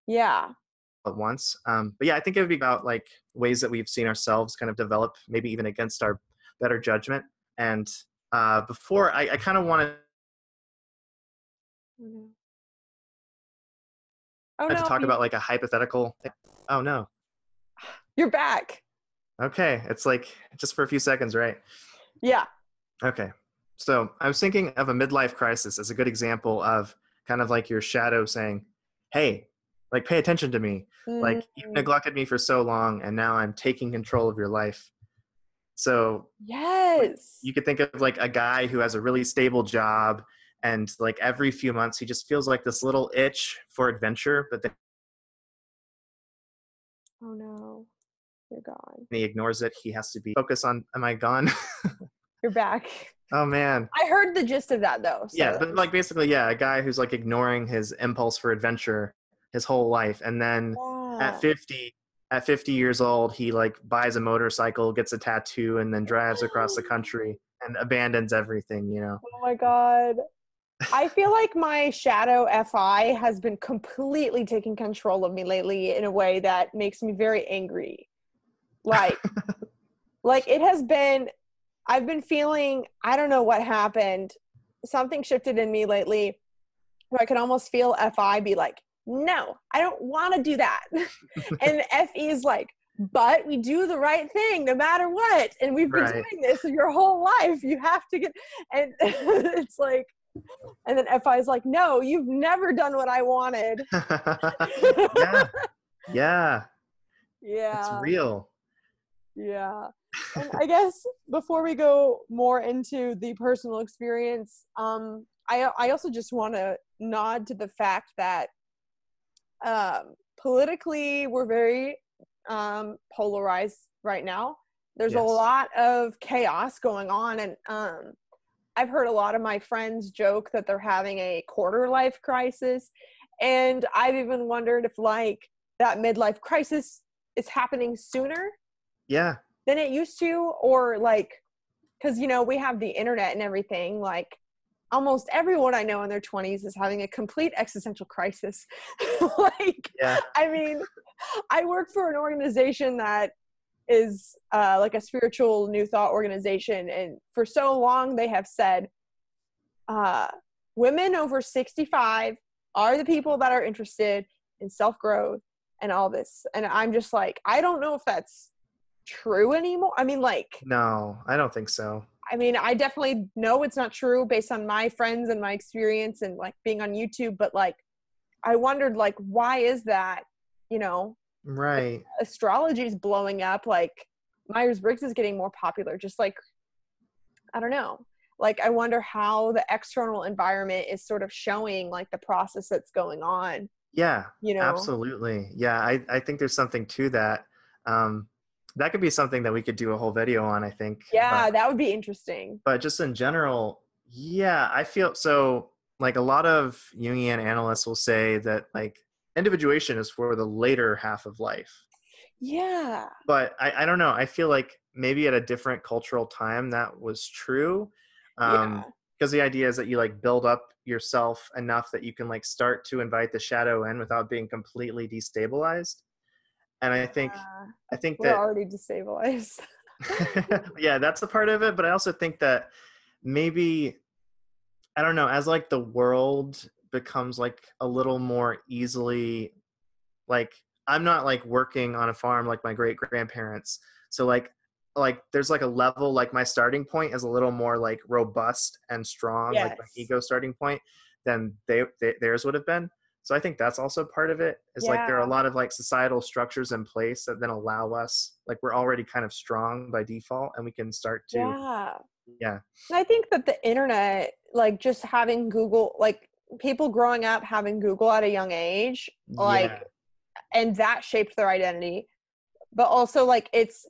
at once. But yeah, I think it would be about like ways that we've seen ourselves kind of develop, maybe even against our better judgment. And before, I kind of wanted to talk about like a hypothetical thing. Oh no. You're back. Okay. It's like just for a few seconds, right? Yeah. Okay. So I was thinking of a midlife crisis as a good example of kind of like your shadow saying, hey, like pay attention to me. Like you've neglected me for so long, and now I'm taking control of your life. So yes, you could think of like a guy who has a really stable job, and like every few months he just feels like this little itch for adventure, but then oh no, you're gone. he ignores it. He has to be focused on, am I gone? You're back. Oh man. I heard the gist of that though. So yeah, but like basically, yeah, a guy who's like ignoring his impulse for adventure his whole life, and then at 50 years old, he like buys a motorcycle, gets a tattoo, and then drives across the country and abandons everything, you know. Oh my God. I feel like my shadow FI has been completely taking control of me lately in a way that makes me very angry. Like, like it has been, I've been feeling, I don't know what happened. Something shifted in me lately where I can almost feel FI be like, no, I don't want to do that. And FE is like, but we do the right thing no matter what. And we've been doing this your whole life. You have to get, and it's like, and then FI is like, no, you've never done what I wanted. Yeah. It's real. Yeah. And I guess before we go more into the personal experience, I also just want to nod to the fact that politically we're very polarized right now. There's a lot of chaos going on, and I've heard a lot of my friends joke that they're having a quarter life crisis, and I've even wondered if like that midlife crisis is happening sooner than it used to, or like, because you know we have the internet and everything, like almost everyone I know in their 20s is having a complete existential crisis. Like, I mean, I work for an organization that is like a spiritual new thought organization, and for so long they have said women over 65 are the people that are interested in self-growth and all this, and I'm just like, I don't know if that's true anymore. I mean, like, no, I don't think so. I mean, I definitely know it's not true based on my friends and my experience and like being on YouTube, but like I wondered like, why is that, you know? Right. Like, astrology is blowing up, like Myers-Briggs is getting more popular, just like, I don't know. Like I wonder how the external environment is sort of showing like the process that's going on. Yeah, you know? absolutely. Yeah, I think there's something to that. Um, that could be something that we could do a whole video on, I think. Yeah, that would be interesting. But just in general, yeah, I feel so like a lot of Jungian analysts will say that like individuation is for the later half of life. Yeah. But I don't know. I feel like maybe at a different cultural time that was true. Yeah. Because the idea is that you like build up yourself enough that you can like start to invite the shadow in without being completely destabilized. And I think We're that already destabilized. yeah, that's a part of it. But I also think that maybe I don't know, as like the world becomes like a little more easily like I'm not like working on a farm like my great grandparents. So like there's like a level like my starting point is a little more like robust and strong like my Yes. ego starting point than theirs would have been. So I think that's also part of it is like there are a Yeah. lot of like societal structures in place that then allow us like we're already kind of strong by default and we can start to Yeah. yeah And I think that the internet, like just having Google, like people growing up having Google at a young age, yeah like, and that shaped their identity. But also, like, it's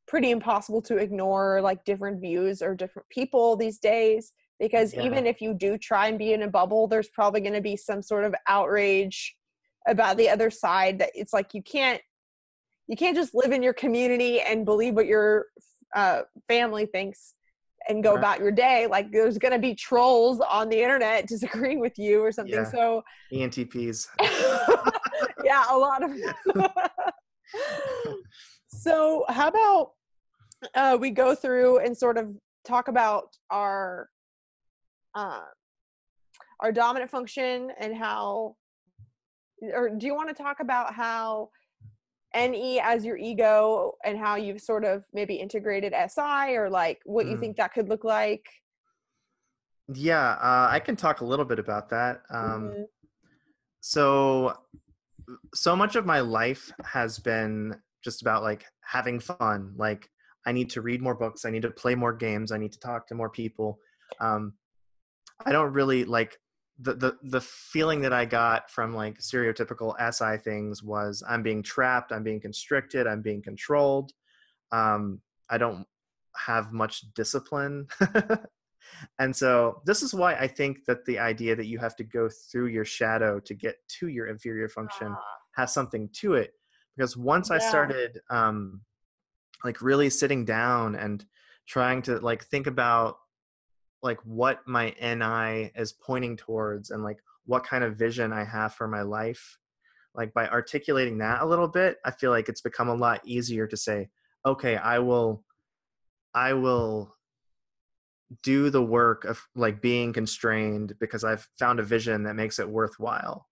pretty impossible to ignore like different views or different people these days, because yeah even if you do try and be in a bubble, there's probably going to be some sort of outrage about the other side, that it's like you can't just live in your community and believe what your family thinks and go right about your day. Like there's going to be trolls on the internet disagreeing with you or something. yeah So ENTPs. yeah, a lot of so how about we go through and sort of talk about uh, our dominant function and how, or do you want to talk about how NE as your ego and how you've sort of maybe integrated SI, or like what you Mm. think that could look like? Yeah, I can talk a little bit about that. Mm-hmm. So so much of my life has been just about like having fun. Like I need to read more books, I need to play more games, I need to talk to more people. Um, I don't really like the feeling that I got from like stereotypical SI things was I'm being trapped, I'm being constricted, I'm being controlled. I don't have much discipline. And so this is why I think that the idea that you have to go through your shadow to get to your inferior function has something to it. Because once I Yeah, started like really sitting down and trying to like think about like what my NI is pointing towards and like what kind of vision I have for my life, like by articulating that a little bit, I feel like it's become a lot easier to say, okay, I will do the work of like being constrained because I've found a vision that makes it worthwhile.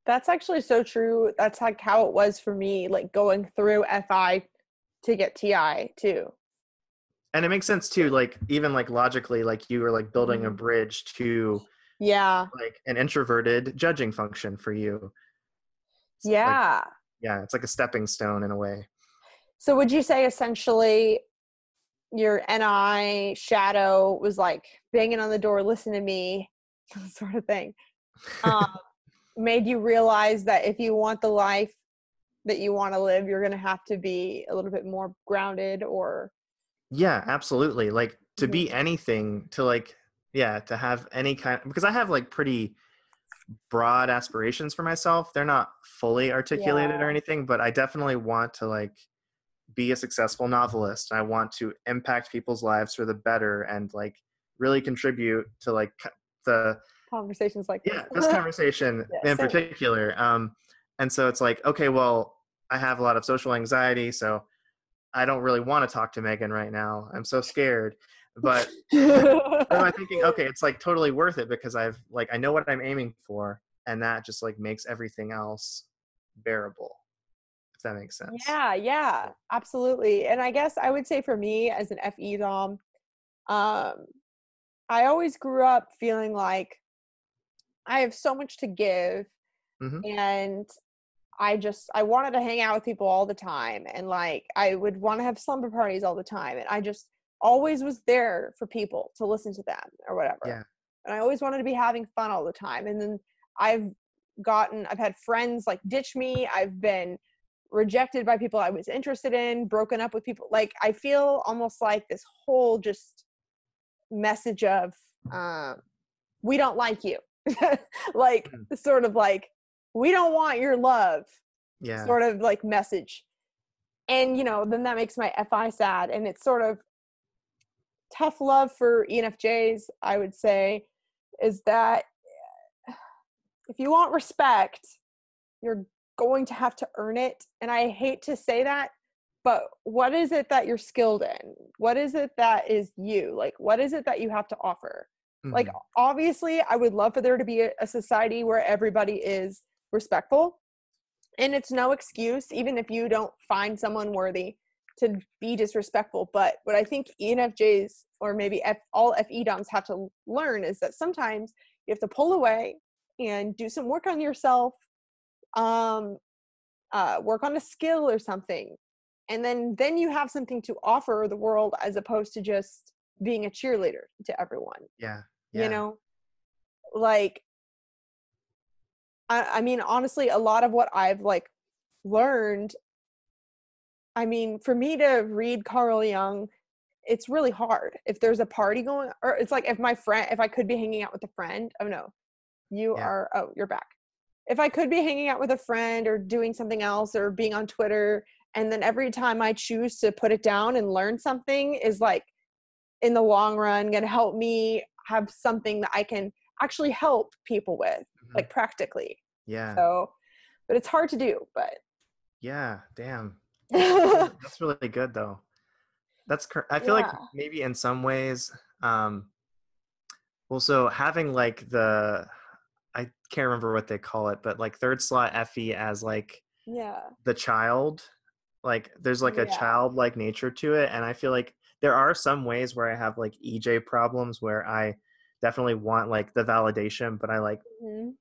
that's actually so true. That's like how it was for me, like going through FI to get TI too. And it makes sense too, like even like logically, like you were like building a Mhm. bridge to Yeah, like an introverted judging function for you. It's like, yeah. yeah, it's like a stepping stone in a way. So would you say essentially your NI shadow was like banging on the door, listen to me, sort of thing, um, made you realize that if you want the life that you want to live, you're going to have to be a little bit more grounded or. Yeah, absolutely. Like to be Mhm. anything, to like, yeah, to have any kind, because I have like pretty broad aspirations for myself. They're not fully articulated or Yeah. anything, but I definitely want to like be a successful novelist. I want to impact people's lives for the better and like really contribute to like the Conversations like this. yeah this conversation Yeah, in same. particular. And so it's like, okay, well, I have a lot of social anxiety, so I don't really want to talk to Megan right now. I'm so scared. But am I thinking, okay, it's like totally worth it because I've like I know what I'm aiming for, and that just like makes everything else bearable, if that makes sense. Yeah, yeah, absolutely. And I guess I would say for me as an FE dom, um, I always grew up feeling like I have so much to give, Hmm. and I wanted to hang out with people all the time, and like I would want to have slumber parties all the time, and I just always was there for people to listen to them or whatever. Yeah. And I always wanted to be having fun all the time. And then I've I've had friends like ditch me. I've been rejected by people I was interested in, broken up with people. Like, I feel almost like this whole just message of, we don't like you. Like, sort of like, we don't want your love, sort of like message. And, then that makes my FI sad. And it's sort of tough love for ENFJs, I would say, is that if you want respect, you're going to have to earn it. And I hate to say that, but what is it that you're skilled in? What is it that is you? Like, what is it that you have to offer? Like, obviously, I would love for there to be a society where everybody is respectful. And it's no excuse, even if you don't find someone worthy, to be disrespectful. But what I think ENFJs, or maybe all FE-DOMs, have to learn is that sometimes you have to pull away and do some work on yourself, work on a skill or something. And then you have something to offer the world, as opposed to just being a cheerleader to everyone. Yeah. Like, I mean, honestly, a lot of what I've like learned, I mean, for me to read Carl Jung, it's really hard. If there's a party going, or it's like if I could be hanging out with a friend, oh no, you're back. If I could be hanging out with a friend or doing something else or being on Twitter, and then every time I choose to put it down and learn something is like, in the long run, going to help me have something that I can actually help people with, like practically. Yeah. So, but it's hard to do, but. Yeah, damn. That's really good though. I feel like maybe in some ways, well, so having like I can't remember what they call it, but like third slot FE as like the child, like there's like a childlike nature to it. And I feel like there are some ways where I have like EJ problems where I definitely want like the validation, but I like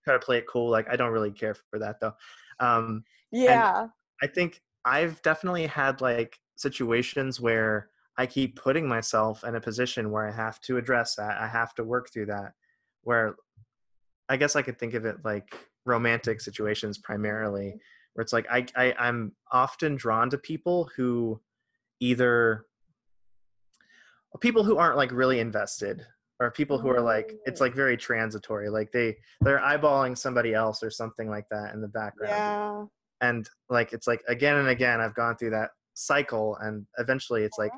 try to play it cool. Like, I don't really care for that though. And I think I've definitely had like situations where I keep putting myself in a position where I have to address that. I have to work through that, where I guess I could think of it like romantic situations primarily, where it's like I'm often drawn to people who aren't like really invested, or people who are like, it's like very transitory, like they're eyeballing somebody else or something like that in the background. And like, it's like again and again I've gone through that cycle, and eventually it's like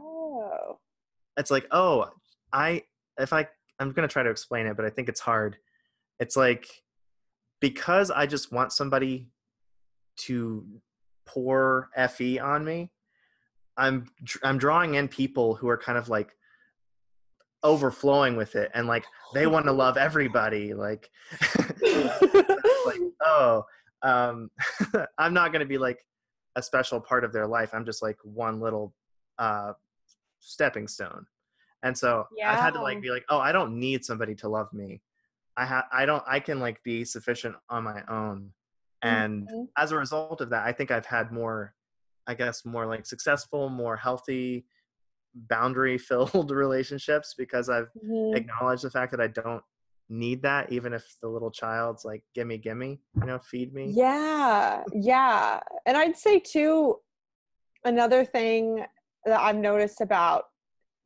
I'm going to try to explain it, but I think it's hard. It's like, because I just want somebody to pour FE on me, I'm drawing in people who are kind of like overflowing with it, and like they want to love everybody, like like, I'm not going to be like a special part of their life. I'm just like one little stepping stone. And so I've had to like be like, I don't need somebody to love me. I can like be sufficient on my own. And as a result of that, I think I've had more like successful, more healthy, boundary filled relationships, because I've acknowledged the fact that I don't need that, even if the little child's like, gimme, feed me. And I'd say too, another thing that I've noticed about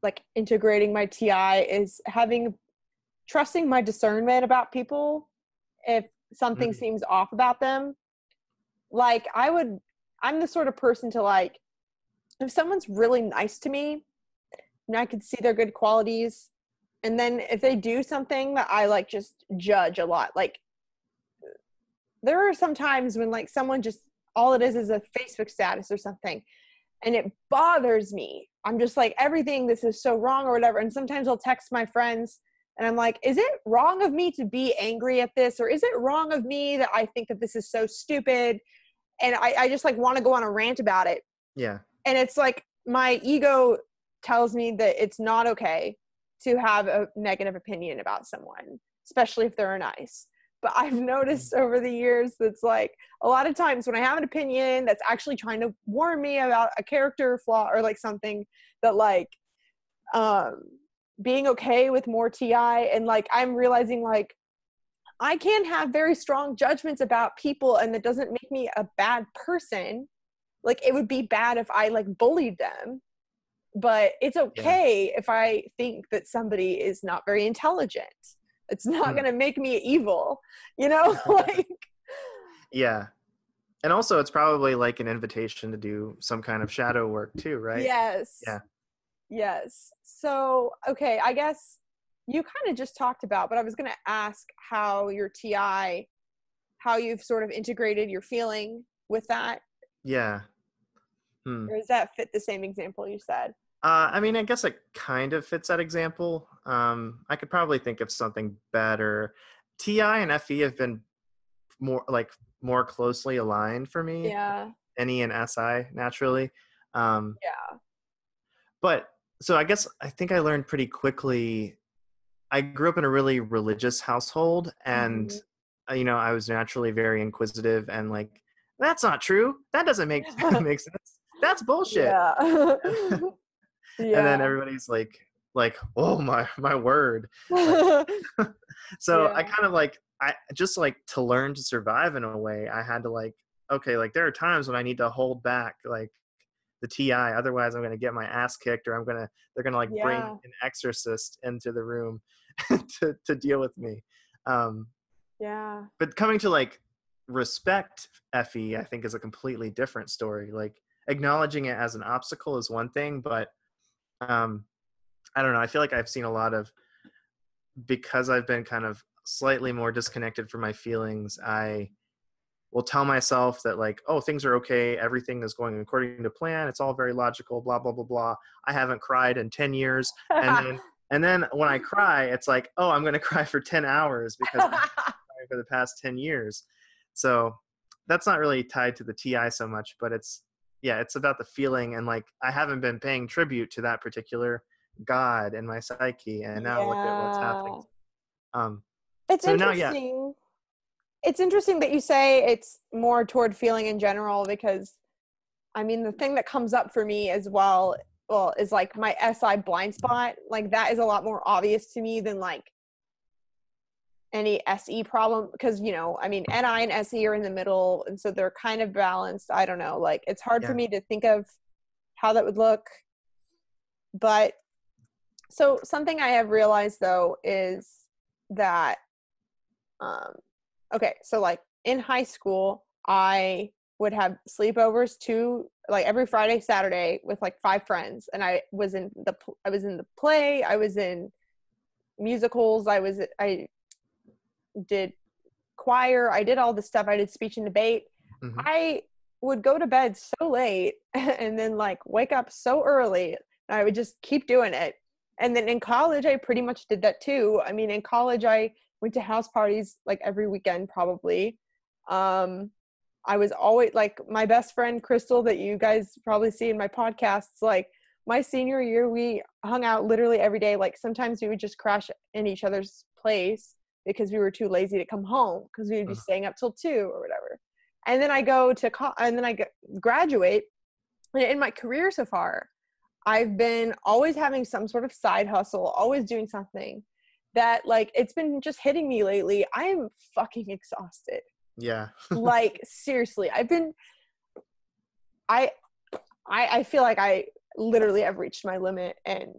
like integrating my TI is trusting my discernment about people. If something seems off about them, like I'm the sort of person to like, if someone's really nice to me and I can see their good qualities, and then if they do something that I like just judge a lot, like there are some times when like someone just, all it is a Facebook status or something, and it bothers me. I'm just like, this is so wrong or whatever. And sometimes I'll text my friends and I'm like, is it wrong of me to be angry at this? Or is it wrong of me that I think that this is so stupid? And I just like want to go on a rant about it. Yeah. And it's like, my ego tells me that it's not okay to have a negative opinion about someone, especially if they're nice. But I've noticed over the years that's like, a lot of times when I have an opinion that's actually trying to warn me about a character flaw or like something, that like being okay with more TI, and like I'm realizing like I can have very strong judgments about people, and that doesn't make me a bad person. Like, it would be bad if I like bullied them, but it's Yeah. okay if I think that somebody is not very intelligent. It's not going to make me evil, you know? Like, Yeah. And also it's probably like an invitation to do some kind of shadow work too, right? yes. Yeah. Yes. So, okay, I guess you kind of just talked about, but I was going to ask how your TI, how you've sort of integrated your feeling with that. Yeah. Hmm. Or does that fit the same example you said? I mean, I guess it kind of fits that example. I could probably think of something better. TI and FE have been more closely aligned for me. Yeah. NE and SI naturally. Um, Yeah. but so I think I learned pretty quickly. I grew up in a really religious household, and Mhm. I was naturally very inquisitive and like, that's not true. That doesn't make make sense. That's bullshit. Yeah. And then Yeah. everybody's like, oh my word. Like, so I Yeah. kind of like, I just like to learn to survive in a way. I had to like, okay, like there are times when I need to hold back like the TI, otherwise I'm going to get my ass kicked, or they're going to like bring Yeah. an exorcist into the room to deal with me. Um, Yeah. but coming to like respect FE, I think is a completely different story. Like acknowledging it as an obstacle is one thing, but um, I don't know. I feel like I've seen a lot of, because I've been kind of slightly more disconnected from my feelings, I will tell myself that like, oh, things are okay. Everything is going according to plan. It's all very logical, blah, blah, blah, blah. I haven't cried in 10 years. And then when I cry, it's like, oh, I'm going to cry for 10 hours because I've been crying for the past 10 years. So that's not really tied to the TI so much, but it's about the feeling. And like, I haven't been paying tribute to that particular God in my psyche. And now look at what's happening. Yeah. Um, It's so now, yeah, interesting. It's interesting that you say it's more toward feeling in general, because I mean, the thing that comes up for me as well, is like my SI blind spot. Like, that is a lot more obvious to me than like any SE problem, because, I mean, NI and SE are in the middle, and so they're kind of balanced. I don't know. Like, it's hard for yeah, me to think of how that would look. But so something I have realized though is that, okay, so like in high school, I would have sleepovers like every Friday, Saturday with like 5 friends, and I was in the play, I was in musicals, I did choir, I did all this stuff, I did speech and debate. mm-hmm. I would go to bed so late and then like wake up so early, and I would just keep doing it. And then in college, I pretty much did that too. I mean, in college, I went to house parties like every weekend, probably. I was always like, my best friend, Crystal, that you guys probably see in my podcasts, like my senior year, we hung out literally every day. Like sometimes we would just crash in each other's place because we were too lazy to come home, because we would be staying up till 2 or whatever. And then I graduate. And in my career so far, I've been always having some sort of side hustle, always doing something that like, it's been just hitting me lately. I am fucking exhausted. Yeah. Like seriously, I feel like I literally have reached my limit, and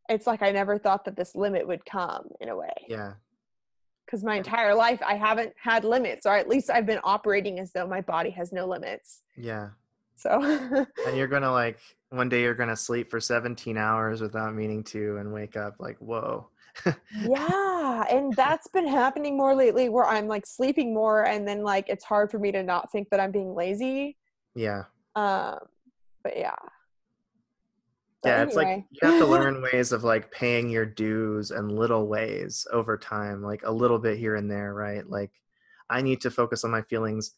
it's like I never thought that this limit would come in a way. Yeah. Because my entire life I haven't had limits, or at least I've been operating as though my body has no limits. Yeah. So And you're gonna like, one day you're gonna sleep for 17 hours without meaning to and wake up like, whoa. yeah, and that's been happening more lately, where I'm like sleeping more, and then like it's hard for me to not think that I'm being lazy. Yeah. But yeah. So Yeah, it's like anyway. you have to learn ways of like paying your dues in little ways over time, like a little bit here and there, right? Like I need to focus on my feelings.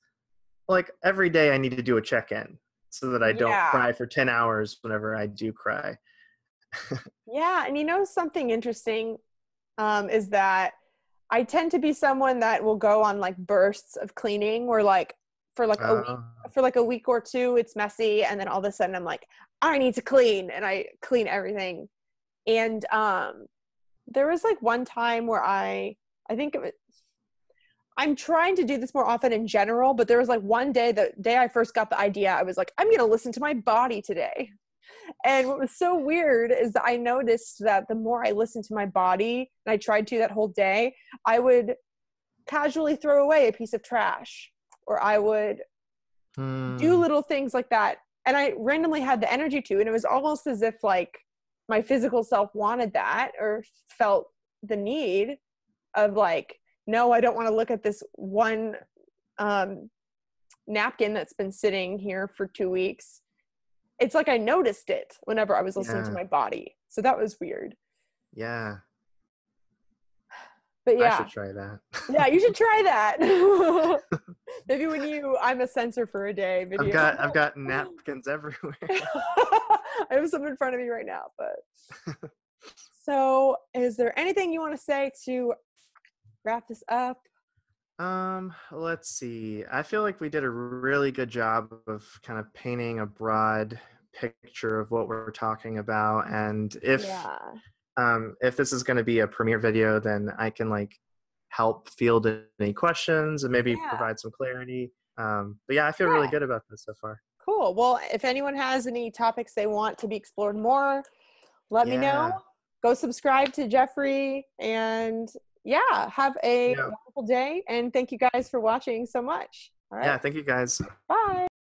Like every day I need to do a check-in so that I don't Yeah. cry for 10 hours whenever I do cry. Yeah, and something interesting is that I tend to be someone that will go on like bursts of cleaning, where like for like Uh, a week or two it's messy, and then all of a sudden I'm like, I need to clean, and I clean everything. And there was like one time where I think I'm trying to do this more often in general, but there was like one day, the day I first got the idea, I was like, I'm going to listen to my body today. And what was so weird is that I noticed that the more I listened to my body, and I tried to that whole day, I would casually throw away a piece of trash, or I would do little things like that. And I randomly had the energy to, and it was almost as if like my physical self wanted that or felt the need of like, no, I don't want to look at this one napkin that's been sitting here for 2 weeks. It's like I noticed it whenever I was listening to my body. So that was weird. Yeah. But yeah. I should try that. Yeah, you should try that. Maybe when I'm a sensor for a day video. I've got napkins everywhere. I have some in front of me right now, but. So is there anything you want to say to wrap this up? Let's see. I feel like we did a really good job of kind of painting a broad picture of what we're talking about. And if this is going to be a premiere video, then I can like help field any questions and maybe provide some clarity. But yeah, I feel really good about this so far. Cool. Well, if anyone has any topics they want to be explored more, let me know. Go subscribe to Jeffrey, and have a wonderful day. And thank you guys for watching so much. All right. Yeah, thank you guys. Bye.